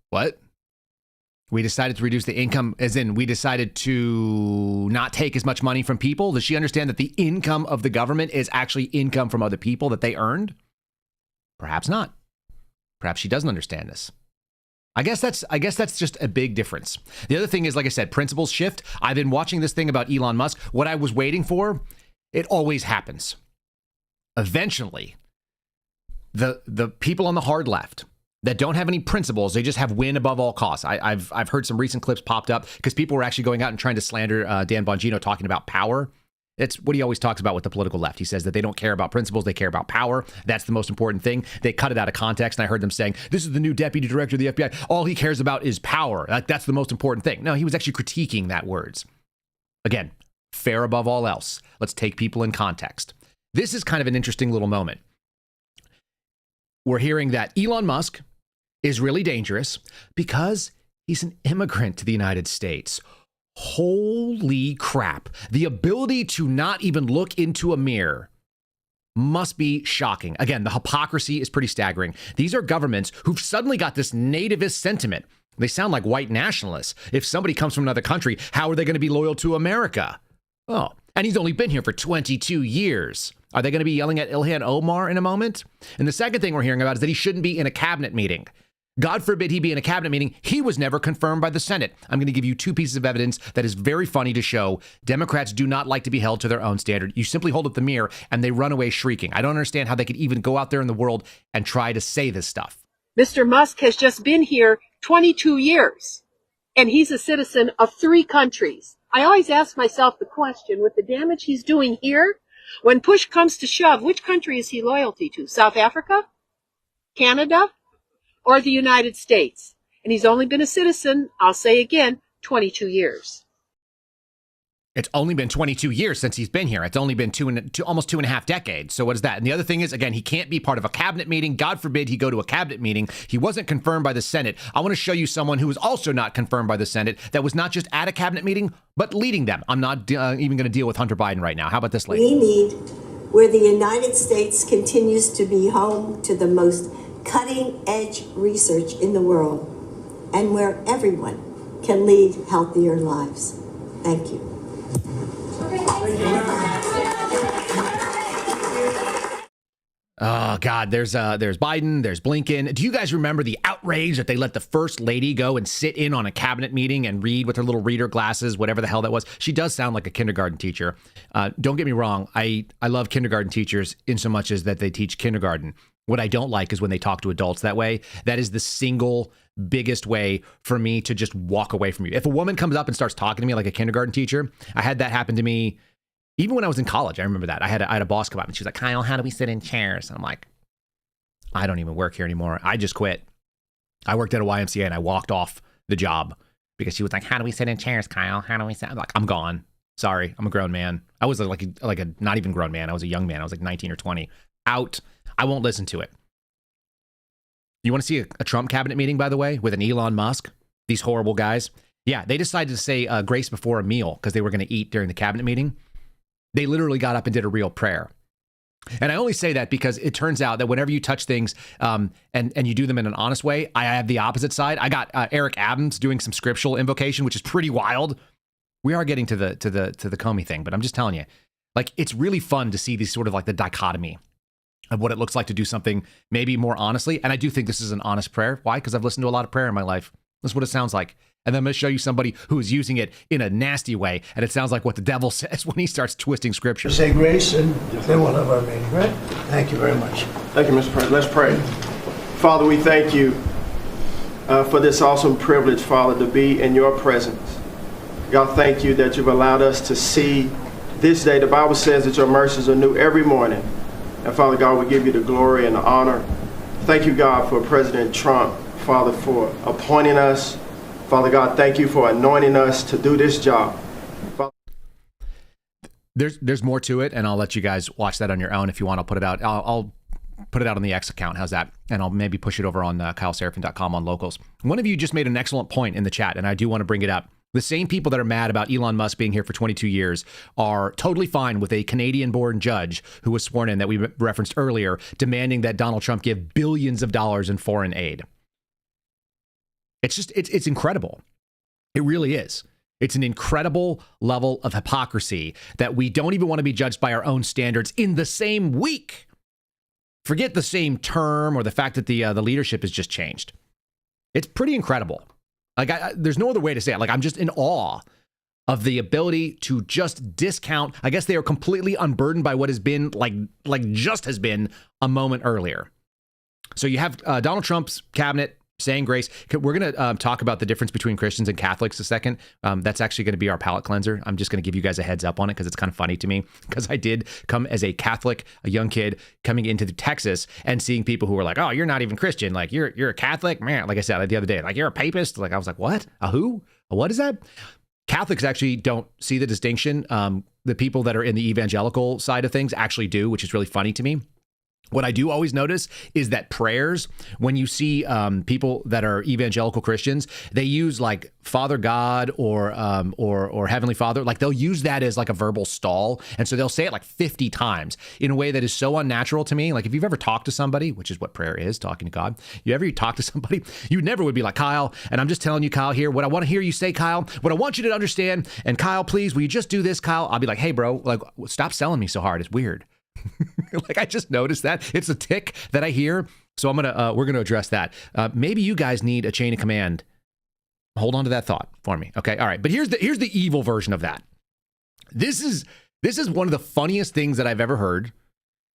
What? We decided to reduce the income, as in we decided to not take as much money from people? Does she understand that the income of the government is actually income from other people that they earned? Perhaps not. Perhaps she doesn't understand this. I guess that's just a big difference. The other thing is, like I said, principles shift. I've been watching this thing about Elon Musk. What I was waiting for, it always happens. Eventually, the people on the hard left that don't have any principles, they just have win above all costs. I've heard some recent clips popped up because people were actually going out and trying to slander Dan Bongino, talking about power. It's what he always talks about with the political left. He says that they don't care about principles, they care about power. That's the most important thing. They cut it out of context, and I heard them saying, this is the new deputy director of the FBI. All he cares about is power. That's the most important thing. No, he was actually critiquing that words. Again, fair above all else. Let's take people in context. This is kind of an interesting little moment. We're hearing that Elon Musk is really dangerous because he's an immigrant to the United States. Holy crap. The ability to not even look into a mirror must be shocking. Again, the hypocrisy is pretty staggering. These are governments who've suddenly got this nativist sentiment. They sound like white nationalists. If somebody comes from another country, how are they going to be loyal to America? Oh, and he's only been here for 22 years. Are they going to be yelling at Ilhan Omar in a moment? And the second thing we're hearing about is that he shouldn't be in a cabinet meeting. God forbid he be in a cabinet meeting. He was never confirmed by the Senate. I'm going to give you two pieces of evidence that is very funny to show. Democrats do not like to be held to their own standard. You simply hold up the mirror and they run away shrieking. I don't understand how they could even go out there in the world and try to say this stuff. Mr. Musk has just been here 22 years, and he's a citizen of 3 countries. I always ask myself the question, with the damage he's doing here, when push comes to shove, which country is he loyalty to? South Africa? Canada, or the United States. And he's only been a citizen, I'll say again, 22 years. It's only been 22 years since he's been here. It's only been almost 2.5 decades. So what is that? And the other thing is, again, he can't be part of a cabinet meeting. God forbid he go to a cabinet meeting. He wasn't confirmed by the Senate. I want to show you someone who was also not confirmed by the Senate that was not just at a cabinet meeting, but leading them. I'm not even going to deal with Hunter Biden right now. How about this lady? We need where the United States continues to be home to the most cutting-edge research in the world and where everyone can lead healthier lives. Thank you. Oh, God, there's Biden, there's Blinken. Do you guys remember the outrage that they let the first lady go and sit in on a cabinet meeting and read with her little reader glasses, whatever the hell that was? She does sound like a kindergarten teacher. Don't get me wrong. I love kindergarten teachers in so much as that they teach kindergarten. What I don't like is when they talk to adults that way. That is the single biggest way for me to just walk away from you. If a woman comes up and starts talking to me like a kindergarten teacher, I had that happen to me even when I was in college. I remember that. I had a boss come up and she was like, Kyle, how do we sit in chairs? And I'm like, I don't even work here anymore. I just quit. I worked at a YMCA and I walked off the job because she was like, how do we sit in chairs, Kyle? How do we sit? I'm like, I'm gone. Sorry, I'm a grown man. I was like a not even grown man. I was a young man. I was like 19 or 20. Out. I won't listen to it. You want to see a Trump cabinet meeting, by the way, with an Elon Musk? These horrible guys. Yeah, they decided to say grace before a meal because they were going to eat during the cabinet meeting. They literally got up and did a real prayer. And I only say that because it turns out that whenever you touch things and you do them in an honest way, I have the opposite side. I got Eric Adams doing some scriptural invocation, which is pretty wild. We are getting to the Comey thing, but I'm just telling you, like, it's really fun to see these sort of like the dichotomy of what it looks like to do something maybe more honestly. And I do think this is an honest prayer. Why? Because I've listened to a lot of prayer in my life. That's what it sounds like. And then I'm going to show you somebody who is using it in a nasty way. And it sounds like what the devil says when he starts twisting scripture. Say grace and then we'll have our meeting, right? Thank you very much. Thank you, Mr. President. Let's pray. Father, we thank you for this awesome privilege, Father, to be in your presence. God, thank you that you've allowed us to see this day. The Bible says that your mercies are new every morning. And Father God, we give you the glory and the honor. Thank you, God, for President Trump, Father, for appointing us. Father God, thank you for anointing us to do this job. Father, there's more to it, and I'll let you guys watch that on your own if you want. I'll put it out. I'll put it out on the X account. How's that? And I'll maybe push it over on KyleSeraphin.com on locals. One of you just made an excellent point in the chat, and I do want to bring it up. The same people that are mad about Elon Musk being here for 22 years are totally fine with a Canadian-born judge who was sworn in that we referenced earlier, demanding that Donald Trump give billions of dollars in foreign aid. It's just, it's incredible. It really is. It's an incredible level of hypocrisy that we don't even want to be judged by our own standards in the same week. Forget the same term or the fact that the leadership has just changed. It's pretty incredible. Like, there's no other way to say it. Like, I'm just in awe of the ability to just discount. I guess they are completely unburdened by what has been just has been a moment earlier. So you have Donald Trump's cabinet saying grace. We're going to talk about the difference between Christians and Catholics a second. That's actually going to be our palate cleanser. I'm just going to give you guys a heads up on it because it's kind of funny to me, because I did come as a Catholic, a young kid coming into Texas and seeing people who were like, oh, you're not even Christian. Like, you're a Catholic, man. Like I said the other day, like, you're a papist. Like, I was like, what? A who? A what is that? Catholics actually don't see the distinction. The people that are in the evangelical side of things actually do, which is really funny to me. What I do always notice is that prayers, when you see people that are evangelical Christians, they use like Father God or Heavenly Father. Like, they'll use that as like a verbal stall. And so they'll say it like 50 times in a way that is so unnatural to me. Like, if you've ever talked to somebody, which is what prayer is, talking to God, you ever talk to somebody, you never would be like, Kyle, and I'm just telling you, Kyle, here, what I want to hear you say, Kyle, what I want you to understand, and Kyle, please, will you just do this, Kyle? I'll be like, hey, bro, like, stop selling me so hard. It's weird. Like, I just noticed that it's a tick that I hear. So we're gonna address that. Maybe you guys need a chain of command. Hold on to that thought for me. Okay. All right. But here's the evil version of that. This is one of the funniest things that I've ever heard,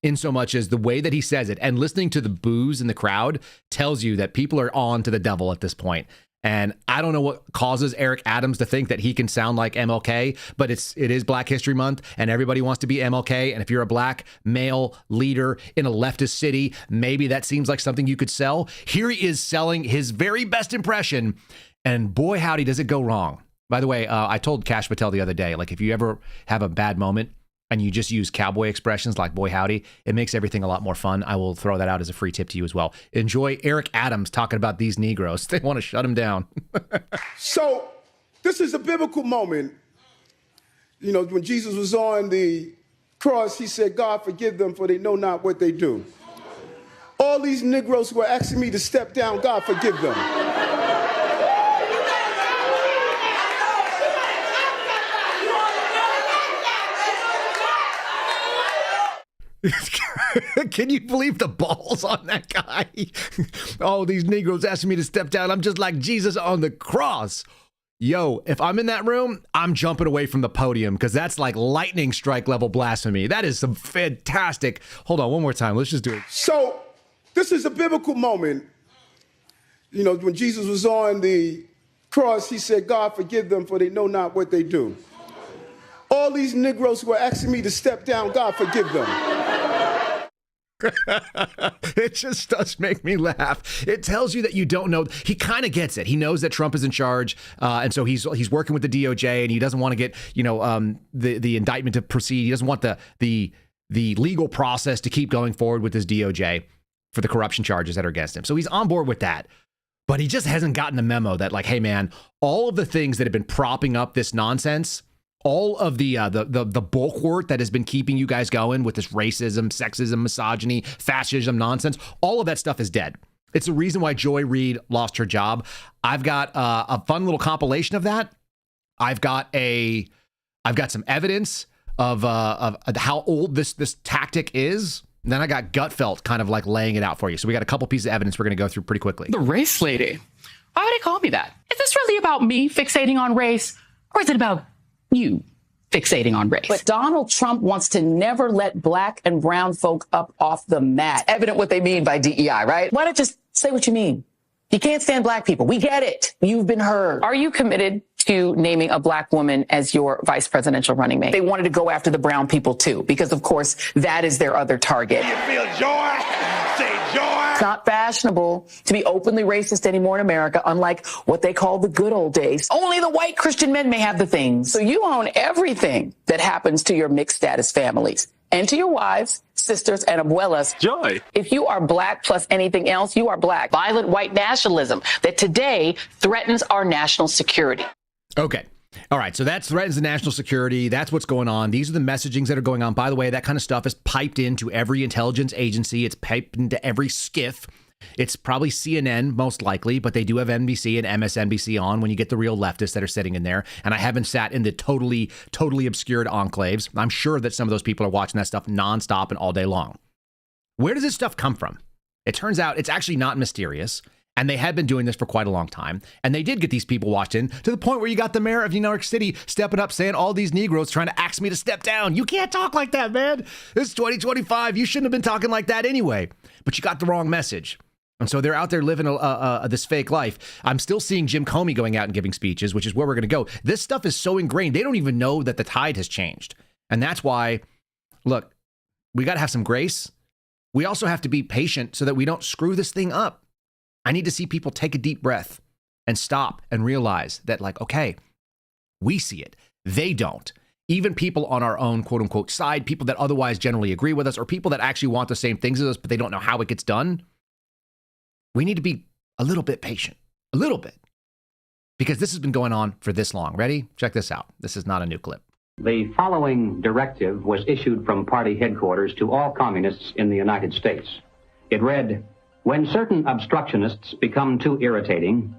in so much as the way that he says it, and listening to the boos in the crowd tells you that people are on to the devil at this point. And I don't know what causes Eric Adams to think that he can sound like MLK, but it is Black History Month, and everybody wants to be MLK. And if you're a black male leader in a leftist city, maybe that seems like something you could sell. Here he is selling his very best impression, and boy, howdy, does it go wrong. By the way, I told Kash Patel the other day, like if you ever have a bad moment and you just use cowboy expressions like boy howdy, it makes everything a lot more fun. I will throw that out as a free tip to you as well. Enjoy Eric Adams talking about these Negroes. They want to shut him down. So this is a biblical moment. You know, when Jesus was on the cross, he said, God, forgive them, for they know not what they do. All these Negroes who are asking me to step down, God, forgive them. Can you believe the balls on that guy? Oh, these Negroes asking me to step down. I'm just like Jesus on the cross. Yo, if I'm in that room, I'm jumping away from the podium because that's like lightning strike level blasphemy. That is some fantastic. Hold on one more time. Let's just do it. So this is a biblical moment. You know, when Jesus was on the cross, he said, God, forgive them, for they know not what they do. All these Negroes who are asking me to step down, God, forgive them. It just does make me laugh. It tells you that you don't know. He kind of gets it. He knows that Trump is in charge, and so he's working with the DOJ, and he doesn't want to get the indictment to proceed. He doesn't want the legal process to keep going forward with this DOJ for the corruption charges that are against him. So he's on board with that. But he just hasn't gotten the memo that, like, hey man, all of the things that have been propping up this nonsense, all of the bulwark that has been keeping you guys going with this racism, sexism, misogyny, fascism nonsense, all of that stuff is dead. It's the reason why Joy Reid lost her job. I've got a fun little compilation of that. I've got some evidence of how old this tactic is. And then I got Gutfeld kind of like laying it out for you. So we got a couple pieces of evidence we're going to go through pretty quickly. The race lady. Why would they call me that? Is this really about me fixating on race, or is it about you fixating on race? But Donald Trump wants to never let black and brown folk up off the mat. It's evident what they mean by DEI, right? Why not just say what you mean? You can't stand black people. We get it. You've been heard. Are you committed to naming a black woman as your vice presidential running mate? They wanted to go after the brown people too, because of course that is their other target. You feel joy? Say joy. It's not fashionable to be openly racist anymore in America, unlike what they call the good old days. Only the white Christian men may have the things. So you own everything that happens to your mixed status families and to your wives, sisters, and abuelas. Joy. If you are black plus anything else, you are black. Violent white nationalism that today threatens our national security. Okay. All right. So that threatens the national security. That's what's going on. These are the messagings that are going on. By the way, that kind of stuff is piped into every intelligence agency. It's piped into every skiff. It's probably CNN, most likely, but they do have NBC and MSNBC on when you get the real leftists that are sitting in there. And I haven't sat in the totally obscured enclaves. I'm sure that some of those people are watching that stuff nonstop and all day long. Where does this stuff come from? It turns out it's actually not mysterious. And they had been doing this for quite a long time. And they did get these people watched in to the point where you got the mayor of New York City stepping up saying all these Negroes trying to ask me to step down. You can't talk like that, man. This is 2025. You shouldn't have been talking like that anyway. But you got the wrong message. And so they're out there living this fake life. I'm still seeing Jim Comey going out and giving speeches, which is where we're going to go. This stuff is so ingrained. They don't even know that the tide has changed. And that's why, look, we got to have some grace. We also have to be patient so that we don't screw this thing up. I need to see people take a deep breath and stop and realize that, like, okay, we see it. They don't. Even people on our own, quote unquote, side, people that otherwise generally agree with us, or people that actually want the same things as us, but they don't know how it gets done. We need to be a little bit patient, a little bit, because this has been going on for this long. Ready? Check this out. This is not a new clip. The following directive was issued from party headquarters to all communists in the United States. It read, when certain obstructionists become too irritating,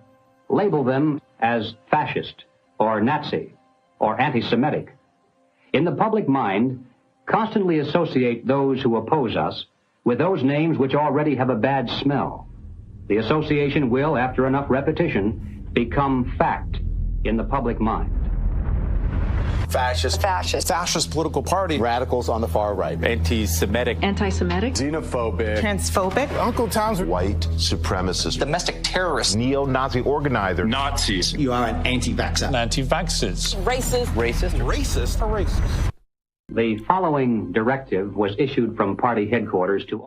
label them as fascist or Nazi or anti-Semitic. In the public mind, constantly associate those who oppose us with those names which already have a bad smell. The association will, after enough repetition, become fact in the public mind. Fascist. Fascist. Fascist political party. Radicals on the far right. Anti-Semitic. Anti-Semitic. Xenophobic. Transphobic. Uncle Tom's. White supremacist. Domestic terrorist. Neo-Nazi organizer. Nazis. You are an anti-vaxxer. Anti-vaxxers. Racist. Racist. Racist. Racist. The following directive was issued from party headquarters to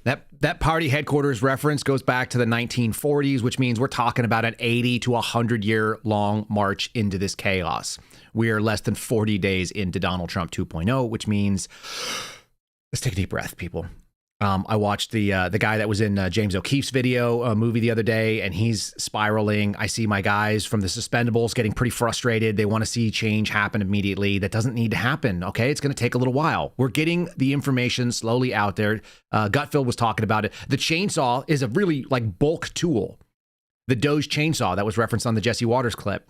That party headquarters reference goes back to the 1940s, which means we're talking about an 80 to 100-year long march into this chaos. We are less than 40 days into Donald Trump 2.0, which means let's take a deep breath, people. I watched the guy that was in James O'Keefe's movie the other day, and he's spiraling. I see my guys from the Suspendables getting pretty frustrated. They want to see change happen immediately. That doesn't need to happen, okay? It's going to take a little while. We're getting the information slowly out there. Gutfeld was talking about it. The chainsaw is a really bulk tool. The Doge chainsaw that was referenced on the Jesse Waters clip.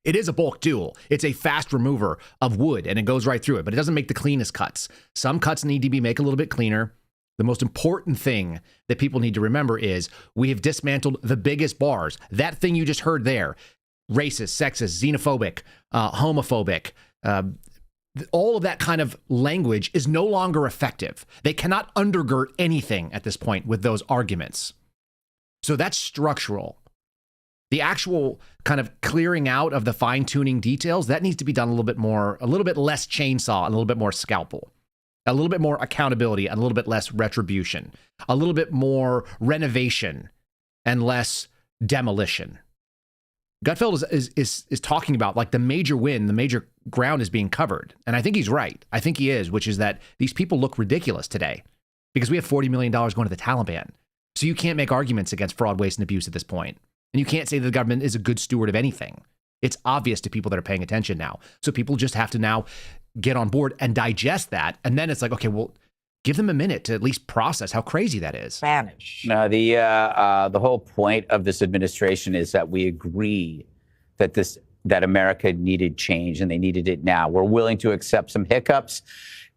It is a bulk tool. It's a fast remover of wood, and it goes right through it, but it doesn't make the cleanest cuts. Some cuts need to be made a little bit cleaner. The most important thing that people need to remember is we have dismantled the biggest bars. That thing you just heard there, racist, sexist, xenophobic, homophobic, all of that kind of language is no longer effective. They cannot undergird anything at this point with those arguments. So that's structural. The actual kind of clearing out of the fine-tuning details, that needs to be done a little bit less chainsaw, and a little bit more scalpel. A little bit more accountability and a little bit less retribution, a little bit more renovation and less demolition. Gutfeld is talking about the major win, the major ground is being covered. And I think he's right. I think he is, which is that these people look ridiculous today because we have $40 million going to the Taliban. So you can't make arguments against fraud, waste, and abuse at this point. And you can't say that the government is a good steward of anything. It's obvious to people that are paying attention now. So people just have to now get on board and digest that. And then it's like, okay, well, give them a minute to at least process how crazy that is. Spanish. No, the whole point of this administration is that we agree that America needed change and they needed it now. We're willing to accept some hiccups,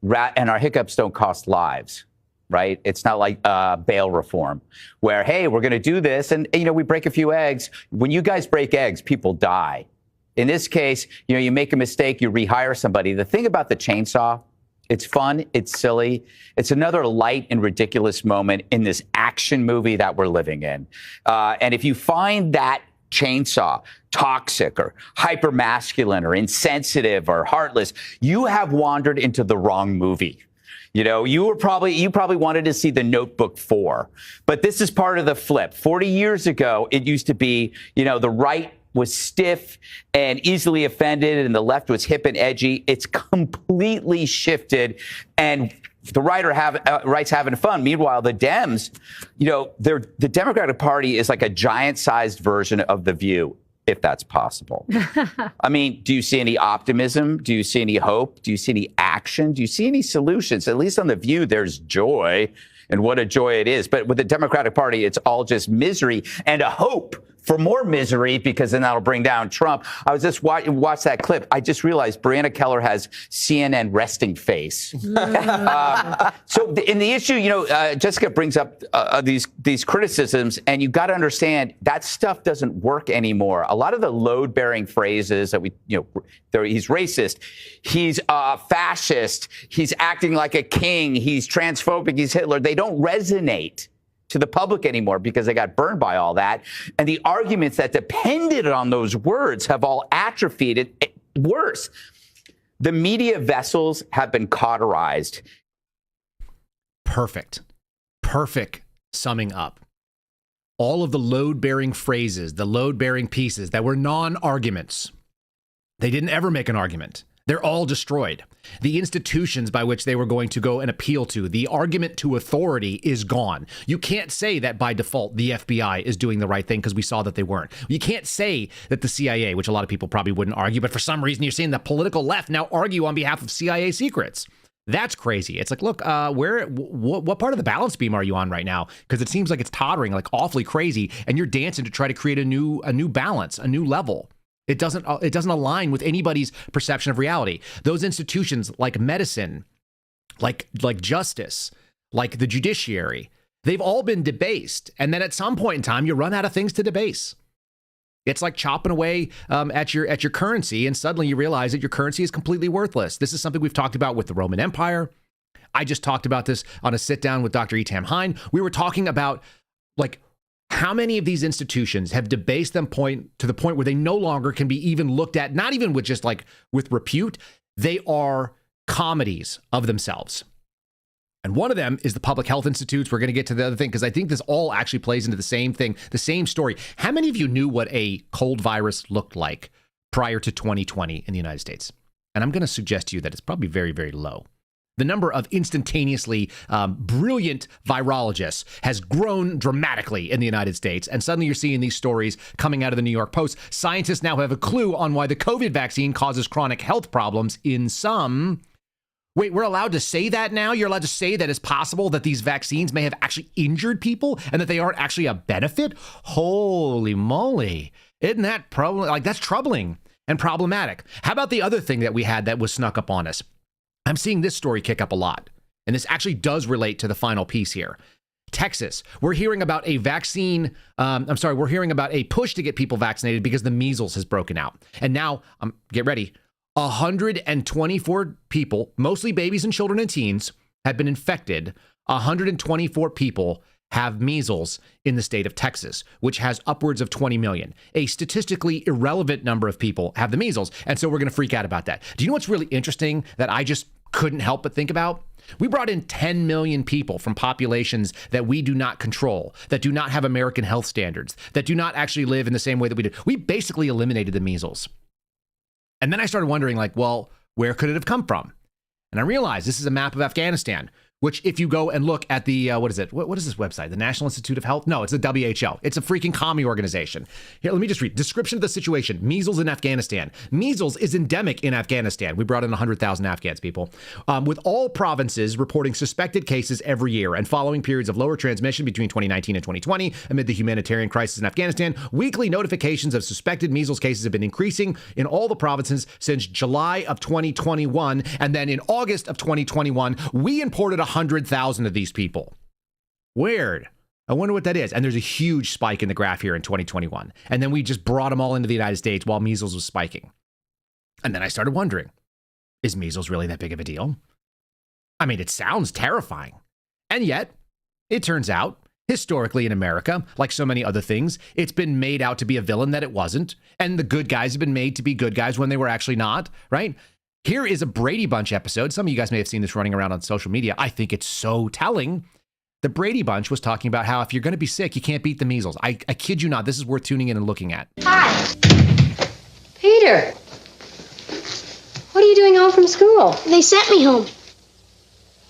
and our hiccups don't cost lives. Right? It's not like bail reform where, hey, we're going to do this. And, we break a few eggs. When you guys break eggs, people die. In this case, you make a mistake, you rehire somebody. The thing about the chainsaw, it's fun, it's silly. It's another light and ridiculous moment in this action movie that we're living in. And if you find that chainsaw toxic or hypermasculine or insensitive or heartless, you have wandered into the wrong movie. You probably wanted to see The Notebook 4, but this is part of the flip. 40 years ago, it used to be, the right was stiff and easily offended and the left was hip and edgy. It's completely shifted, and the right's having fun. Meanwhile, the Dems, the Democratic Party is like a giant-sized version of The View, if that's possible. I mean, do you see any optimism? Do you see any hope? Do you see any action? Do you see any solutions? At least on The View, there's joy, and what a joy it is. But with the Democratic Party, it's all just misery and a hope for more misery, because then that'll bring down Trump. I was just watch that clip. I just realized Breonna Keller has CNN resting face. So in the issue, Jessica brings up these criticisms, and you got to understand that stuff doesn't work anymore. A lot of the load-bearing phrases that he's racist, he's fascist, he's acting like a king, he's transphobic, he's Hitler. They don't resonate to the public anymore because they got burned by all that. And the arguments that depended on those words have all atrophied. Worse, the media vessels have been cauterized. Perfect summing up. All of the load-bearing phrases, the load-bearing pieces that were non-arguments. They didn't ever make an argument. They're all destroyed. The institutions by which they were going to go and appeal to, the argument to authority is gone. You can't say that by default the FBI is doing the right thing because we saw that they weren't. You can't say that the CIA, which a lot of people probably wouldn't argue, but for some reason you're seeing the political left now argue on behalf of CIA secrets. That's crazy. It's like, look, what part of the balance beam are you on right now? Because it seems like it's tottering, like awfully crazy, and you're dancing to try to create a new balance, a new level. It doesn't align with anybody's perception of reality. Those institutions like medicine, like justice, like the judiciary, they've all been debased. And then at some point in time, you run out of things to debase. It's like chopping away at your currency, and suddenly you realize that your currency is completely worthless. This is something we've talked about with the Roman Empire. I just talked about this on a sit down with Dr. Etam Hine. We were talking about like how many of these institutions have debased them to the point where they no longer can be even looked at, not even with just like with repute. They are comedies of themselves. And one of them is the public health institutes. We're going to get to the other thing because I think this all actually plays into the same thing, the same story. How many of you knew what a cold virus looked like prior to 2020 in the United States? And I'm going to suggest to you that it's probably very, very low. The number of instantaneously brilliant virologists has grown dramatically in the United States. And suddenly you're seeing these stories coming out of the New York Post. Scientists now have a clue on why the COVID vaccine causes chronic health problems in some. Wait, we're allowed to say that now? You're allowed to say that it's possible that these vaccines may have actually injured people and that they aren't actually a benefit? Holy moly. Isn't that that's troubling and problematic. How about the other thing that we had that was snuck up on us? I'm seeing this story kick up a lot. And this actually does relate to the final piece here. Texas, we're hearing about a vaccine. We're hearing about a push to get people vaccinated because the measles has broken out. And now, get ready, 124 people, mostly babies and children and teens, have been infected. 124 people have measles in the state of Texas, which has upwards of 20 million. A statistically irrelevant number of people have the measles. And so we're going to freak out about that. Do you know what's really interesting that I just couldn't help but think about? We brought in 10 million people from populations that we do not control, that do not have American health standards, that do not actually live in the same way that we do. We basically eliminated the measles. And then I started wondering, well, where could it have come from? And I realized this is a map of Afghanistan, which if you go and look at the, what is it? What is this website? The National Institute of Health? No, it's the WHO. It's a freaking commie organization. Here, let me just read. Description of the situation. Measles in Afghanistan. Measles is endemic in Afghanistan. We brought in 100,000 Afghans, people. With all provinces reporting suspected cases every year and following periods of lower transmission between 2019 and 2020 amid the humanitarian crisis in Afghanistan, weekly notifications of suspected measles cases have been increasing in all the provinces since July of 2021. And then in August of 2021, we imported 100,000 of these people. Weird. I wonder what that is. And there's a huge spike in the graph here in 2021. And then we just brought them all into the United States while measles was spiking. And then I started wondering, is measles really that big of a deal? I mean, it sounds terrifying. And yet, it turns out, historically in America, like so many other things, it's been made out to be a villain that it wasn't. And the good guys have been made to be good guys when they were actually not, right? Here is a Brady Bunch episode. Some of you guys may have seen this running around on social media. I think it's so telling. The Brady Bunch was talking about how if you're going to be sick, you can't beat the measles. I kid you not. This is worth tuning in and looking at. Hi. Peter. What are you doing home from school? They sent me home.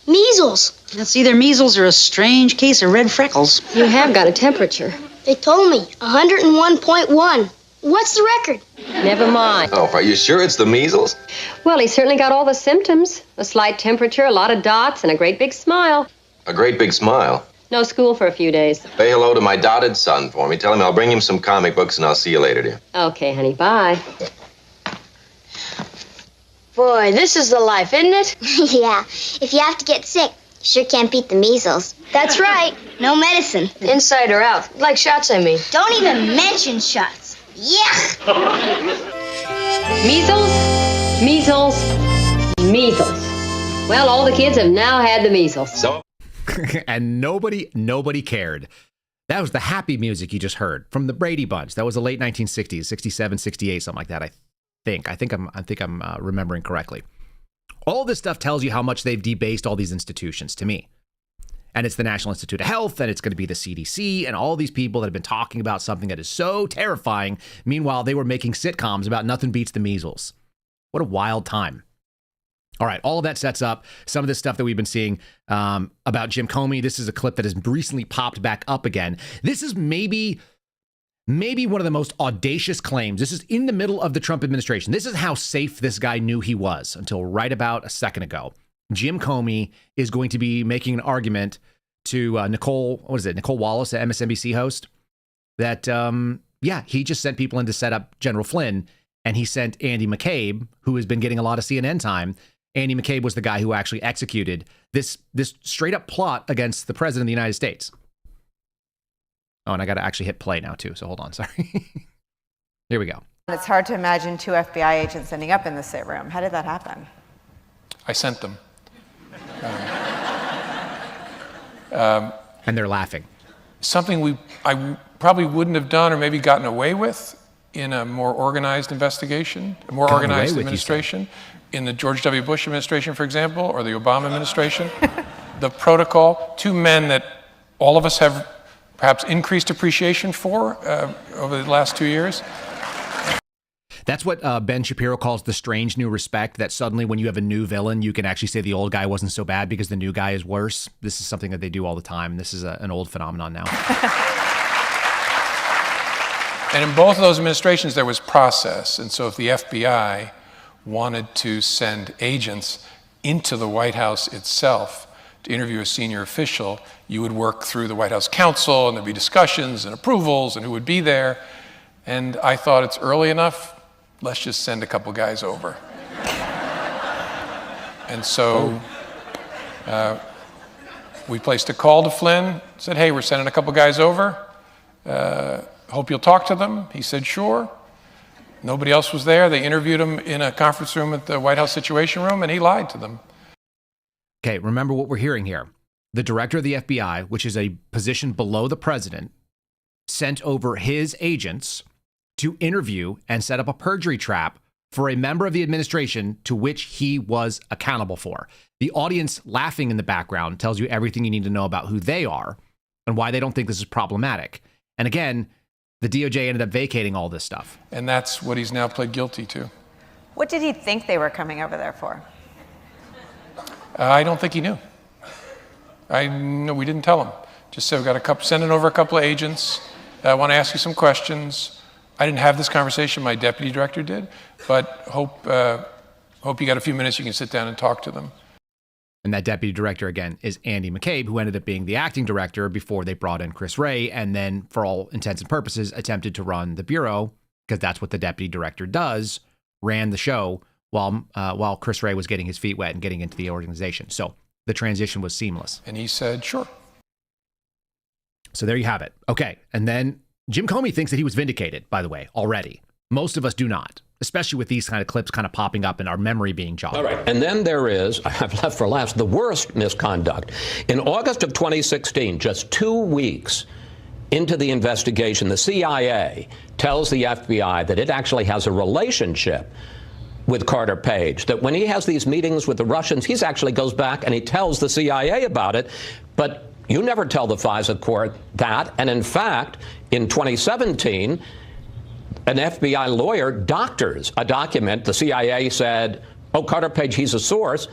Measles. That's either measles or a strange case of red freckles. You have got a temperature. They told me 101.1. What's the record? Never mind. Oh, are you sure it's the measles? Well, he certainly got all the symptoms. A slight temperature, a lot of dots, and a great big smile. A great big smile. No school for a few days. Say hello to my dotted son for me. Tell him I'll bring him some comic books and I'll see you later, dear. Okay, honey, bye. Boy, this is the life, isn't it? Yeah. If you have to get sick, you sure can't beat the measles. That's right. No medicine. Inside or out. Like shots, I mean. Don't even mention shots. Yeah. Measles, measles, measles. Well, all the kids have now had the measles. So, and nobody cared. That was the happy music you just heard from the Brady Bunch. That was the late 1960s, 67, 68, something like that. I think I'm remembering correctly. All this stuff tells you how much they've debased all these institutions to me. And it's the National Institute of Health, and it's going to be the CDC, and all these people that have been talking about something that is so terrifying. Meanwhile, they were making sitcoms about nothing beats the measles. What a wild time. All right, all of that sets up some of this stuff that we've been seeing about Jim Comey. This is a clip that has recently popped back up again. This is maybe one of the most audacious claims. This is in the middle of the Trump administration. This is how safe this guy knew he was until right about a second ago. Jim Comey is going to be making an argument to Nicole Wallace, the MSNBC host, that, he just sent people in to set up General Flynn, and he sent Andy McCabe, who has been getting a lot of CNN time. Andy McCabe was the guy who actually executed this straight up plot against the president of the United States. Oh, and I got to actually hit play now, too. So hold on. Sorry. Here we go. It's hard to imagine 2 FBI agents ending up in the sit room. How did that happen? I sent them. And they're laughing. Something I probably wouldn't have done or maybe gotten away with in a more organized investigation, a more organized administration. In the George W. Bush administration, for example, or the Obama administration. The protocol, 2 men that all of us have perhaps increased appreciation for over the last 2 years. That's what Ben Shapiro calls the strange new respect, that suddenly when you have a new villain, you can actually say the old guy wasn't so bad because the new guy is worse. This is something that they do all the time. This is an old phenomenon now. And in both of those administrations, there was process. And so if the FBI wanted to send agents into the White House itself to interview a senior official, you would work through the White House counsel, and there'd be discussions and approvals and who would be there. And I thought, it's early enough, let's just send a couple guys over. And so we placed a call to Flynn, said, hey, we're sending a couple guys over. Hope you'll talk to them. He said, sure. Nobody else was there. They interviewed him in a conference room at the White House Situation Room, and he lied to them. Okay, remember what we're hearing here. The director of the FBI, which is a position below the president, sent over his agents to interview and set up a perjury trap for a member of the administration to which he was accountable for. The audience laughing in the background tells you everything you need to know about who they are and why they don't think this is problematic. And again, the DOJ ended up vacating all this stuff. And that's what he's now pled guilty to. What did he think they were coming over there for? I don't think he knew. No, we didn't tell him. Just said, we got sending over a couple of agents. I want to ask you some questions. I didn't have this conversation, my deputy director did, but hope you got a few minutes, you can sit down and talk to them. And that deputy director, again, is Andy McCabe, who ended up being the acting director before they brought in Chris Wray, and then, for all intents and purposes, attempted to run the Bureau, because that's what the deputy director does, ran the show while Chris Wray was getting his feet wet and getting into the organization. So the transition was seamless. And he said, sure. So there you have it. Okay, and then Jim Comey thinks that he was vindicated, by the way, already. Most of us do not, especially with these kind of clips kind of popping up and our memory being jogged. All right. And then there is, I've left for last, the worst misconduct. In August of 2016, just 2 weeks into the investigation, the CIA tells the FBI that it actually has a relationship with Carter Page, that when he has these meetings with the Russians, he actually goes back and he tells the CIA about it. But you never tell the FISA court that. And in fact, in 2017, an FBI lawyer doctors a document. The CIA said, oh, Carter Page, he's a source.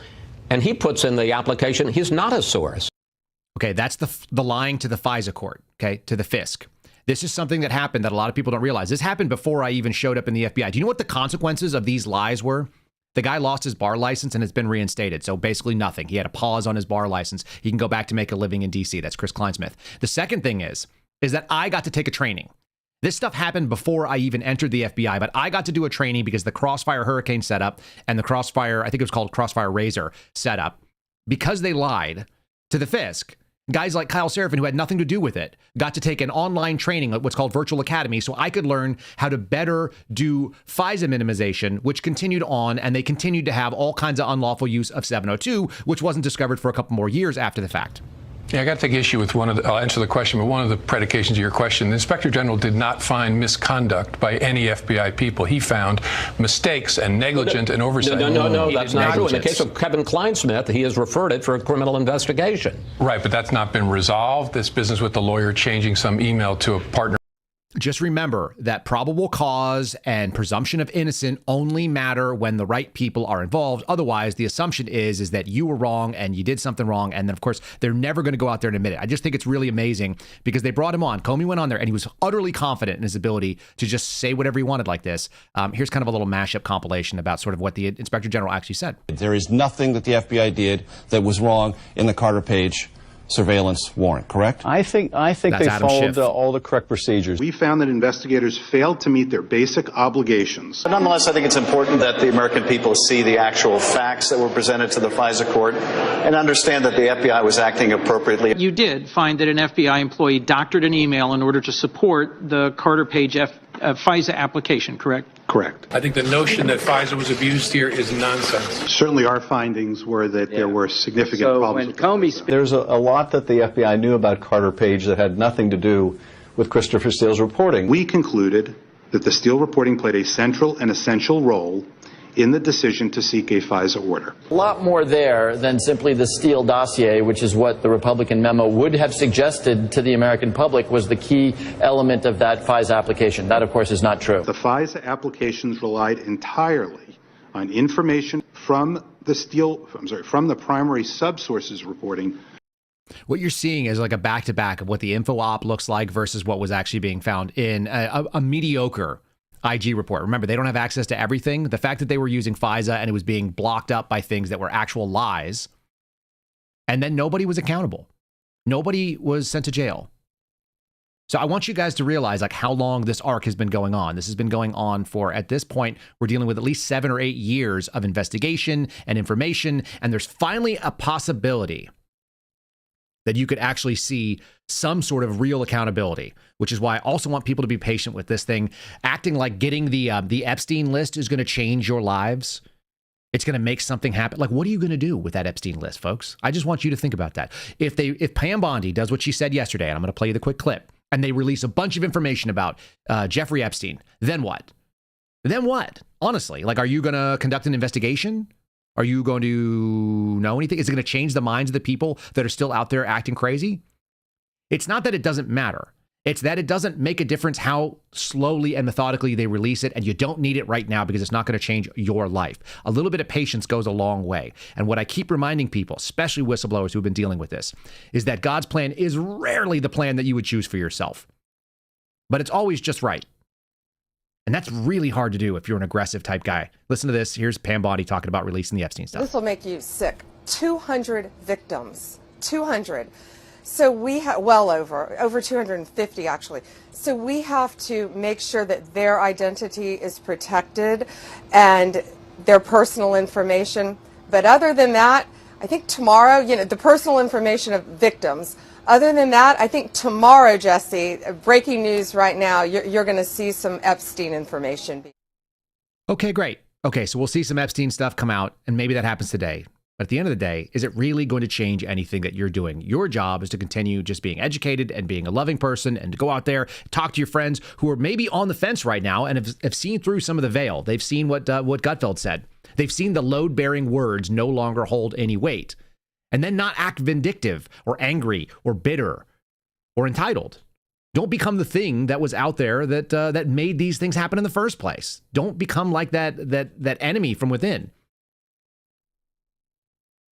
And he puts in the application, he's not a source. Okay, that's the lying to the FISA court, okay, to the FISC. This is something that happened that a lot of people don't realize. This happened before I even showed up in the FBI. Do you know what the consequences of these lies were? The guy lost his bar license and has been reinstated. So basically nothing. He had a pause on his bar license. He can go back to make a living in DC. That's Chris Kleinsmith. The second thing is that I got to take a training. This stuff happened before I even entered the FBI, but I got to do a training because the Crossfire Hurricane setup and the Crossfire, I think it was called Crossfire Razor setup, because they lied to the FISC. Guys like Kyle Seraphin, who had nothing to do with it, got to take an online training, what's called Virtual Academy, so I could learn how to better do FISA minimization, which continued on, and they continued to have all kinds of unlawful use of 702, which wasn't discovered for a couple more years after the fact. Yeah, I got to take issue with I'll answer the question, but one of the predications of your question, the Inspector General did not find misconduct by any FBI people. He found mistakes and negligence and oversight. No, that's not true. In the case of Kevin Kleinsmith, he has referred it for a criminal investigation. Right, but that's not been resolved. This business with the lawyer changing some email to a partner. Just remember that probable cause and presumption of innocent only matter when the right people are involved. Otherwise, the assumption is that you were wrong and you did something wrong. And then, of course, they're never going to go out there and admit it. I just think it's really amazing because they brought him on. Comey went on there and he was utterly confident in his ability to just say whatever he wanted like this. Here's kind of a little mashup compilation about sort of what the Inspector General actually said. There is nothing that the FBI did that was wrong in the Carter Page surveillance warrant, correct? I think they followed all the correct procedures. We found that investigators failed to meet their basic obligations. But nonetheless, I think it's important that the American people see the actual facts that were presented to the FISA court and understand that the FBI was acting appropriately. You did find that an FBI employee doctored an email in order to support the Carter Page FISA application, correct? Correct. I think the notion that FISA was abused here is nonsense. Certainly our findings were that there were significant problems. When Comey, there's a lot that the FBI knew about Carter Page that had nothing to do with Christopher Steele's reporting. We concluded that the Steele reporting played a central and essential role in the decision to seek a FISA order. A lot more there than simply the Steele dossier, which is what the Republican memo would have suggested to the American public was the key element of that FISA application. That, of course, is not true. The FISA applications relied entirely on information from the primary subsources reporting. What you're seeing is like a back-to-back of what the info op looks like versus what was actually being found in a mediocre IG report. Remember, they don't have access to everything. The fact that they were using FISA and it was being blocked up by things that were actual lies, and then nobody was accountable. Nobody was sent to jail. So I want you guys to realize like how long this arc has been going on. This has been going on for, at this point, we're dealing with at least 7 or 8 years of investigation and information, and there's finally a possibility that you could actually see some sort of real accountability, which is why I also want people to be patient with this thing. Acting like getting the Epstein list is going to change your lives. It's going to make something happen. Like, what are you going to do with that Epstein list, folks? I just want you to think about that. If Pam Bondi does what she said yesterday, and I'm going to play you the quick clip, and they release a bunch of information about Jeffrey Epstein, then what? Then what? Honestly, like, are you going to conduct an investigation? Are you going to know anything? Is it going to change the minds of the people that are still out there acting crazy? It's not that it doesn't matter. It's that it doesn't make a difference how slowly and methodically they release it, and you don't need it right now because it's not going to change your life. A little bit of patience goes a long way. And what I keep reminding people, especially whistleblowers who've been dealing with this, is that God's plan is rarely the plan that you would choose for yourself. But it's always just right. And that's really hard to do if you're an aggressive type guy. Listen to this. Here's Pam Bondi talking about releasing the Epstein stuff. This will make you sick. 200 victims. 200. So we have, well over 250 actually. So we have to make sure that their identity is protected and their personal information. But other than that, I think tomorrow, the personal information of victims. Other than that, I think tomorrow, Jesse, breaking news right now, you're going to see some Epstein information. Okay, great. Okay, so we'll see some Epstein stuff come out, and maybe that happens today. But at the end of the day, is it really going to change anything that you're doing? Your job is to continue just being educated and being a loving person and to go out there, talk to your friends who are maybe on the fence right now and have seen through some of the veil. They've seen what Gutfeld said. They've seen the load-bearing words no longer hold any weight. And then not act vindictive or angry or bitter or entitled. Don't become the thing that was out there that made these things happen in the first place. Don't become like that enemy from within.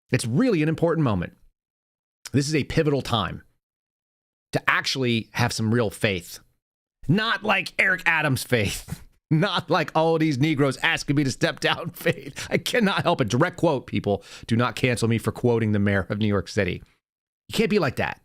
It's really an important moment. This is a pivotal time to actually have some real faith. Not like Eric Adams' faith. Not like all these Negroes asking me to step down faith. I cannot help it. Direct quote, people. Do not cancel me for quoting the mayor of New York City. You can't be like that.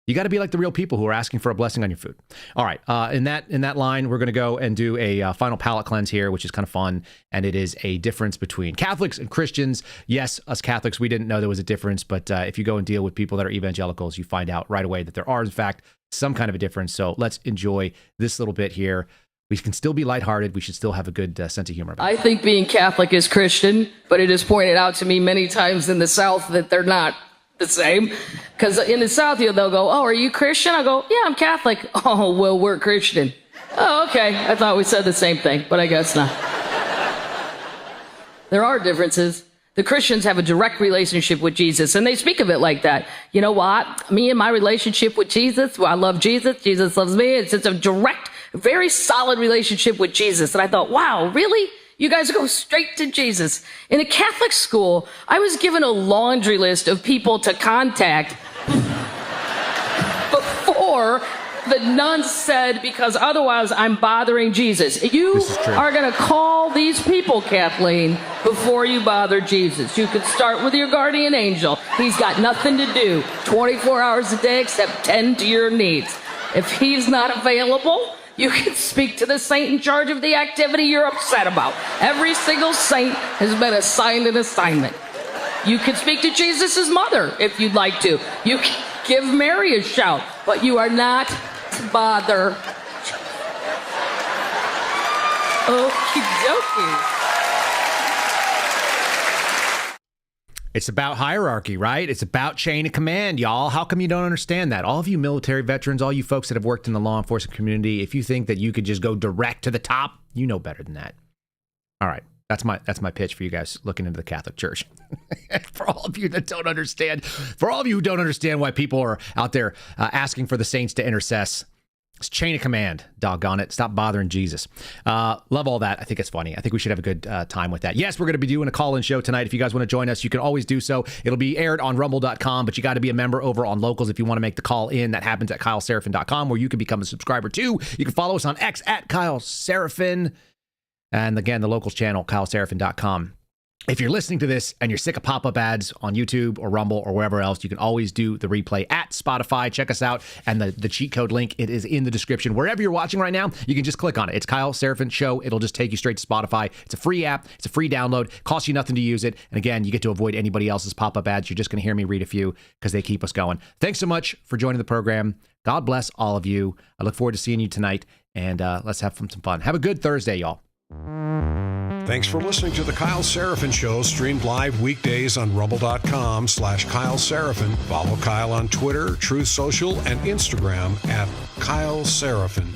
You got to be like the real people who are asking for a blessing on your food. All right. In that line, we're going to go and do a final palate cleanse here, which is kind of fun. And it is a difference between Catholics and Christians. Yes, us Catholics, we didn't know there was a difference. But if you go and deal with people that are evangelicals, you find out right away that there are, in fact, some kind of a difference. So let's enjoy this little bit here. We can still be lighthearted. We should still have a good sense of humor. I think being Catholic is Christian, but it is pointed out to me many times in the South that they're not the same. Because in the South, they'll go, "Oh, are you Christian?" I go, "Yeah, I'm Catholic." "Oh, well, we're Christian." "Oh, okay. I thought we said the same thing, but I guess not." There are differences. The Christians have a direct relationship with Jesus, and they speak of it like that. You know what? Me and my relationship with Jesus, well, I love Jesus. Jesus loves me. It's a direct, very solid relationship with Jesus. And I thought, wow, really? You guys go straight to Jesus. In a Catholic school, I was given a laundry list of people to contact before The nun said, because otherwise I'm bothering Jesus. You are going to call these people, Kathleen, before you bother Jesus. You could start with your guardian angel. He's got nothing to do 24 hours a day except tend to your needs. If he's not available, you can speak to the saint in charge of the activity you're upset about. Every single saint has been assigned an assignment. You can speak to Jesus' mother if you'd like to. You can give Mary a shout, but you are not to bother. Okie dokie. It's about hierarchy, right? It's about chain of command, y'all. How come you don't understand that? All of you military veterans, all you folks that have worked in the law enforcement community, if you think that you could just go direct to the top, you know better than that. All right. That's my pitch for you guys looking into the Catholic Church. For all of you that don't understand, for all of you who don't understand why people are out there asking for the saints to intercess, it's chain of command, doggone it. Stop bothering Jesus. Love all that. I think it's funny. I think we should have a good time with that. Yes, we're going to be doing a call-in show tonight. If you guys want to join us, you can always do so. It'll be aired on rumble.com, but you got to be a member over on Locals if you want to make the call in. That happens at kyleseraphin.com, where you can become a subscriber too. You can follow us on X at Kyle Seraphin. And again, the Locals channel, kyleseraphin.com. If you're listening to this and you're sick of pop-up ads on YouTube or Rumble or wherever else, you can always do the replay at Spotify. Check us out. And the cheat code link, it is in the description. Wherever you're watching right now, you can just click on it. It's Kyle Seraphin Show. It'll just take you straight to Spotify. It's a free app. It's a free download. Costs you nothing to use it. And again, you get to avoid anybody else's pop-up ads. You're just going to hear me read a few because they keep us going. Thanks so much for joining the program. God bless all of you. I look forward to seeing you tonight. And let's have some fun. Have a good Thursday, y'all. Thanks for listening to The Kyle Seraphin Show, streamed live weekdays on rumble.com/Kyle Seraphin. Follow Kyle on Twitter, Truth Social, and Instagram at Kyle Seraphin.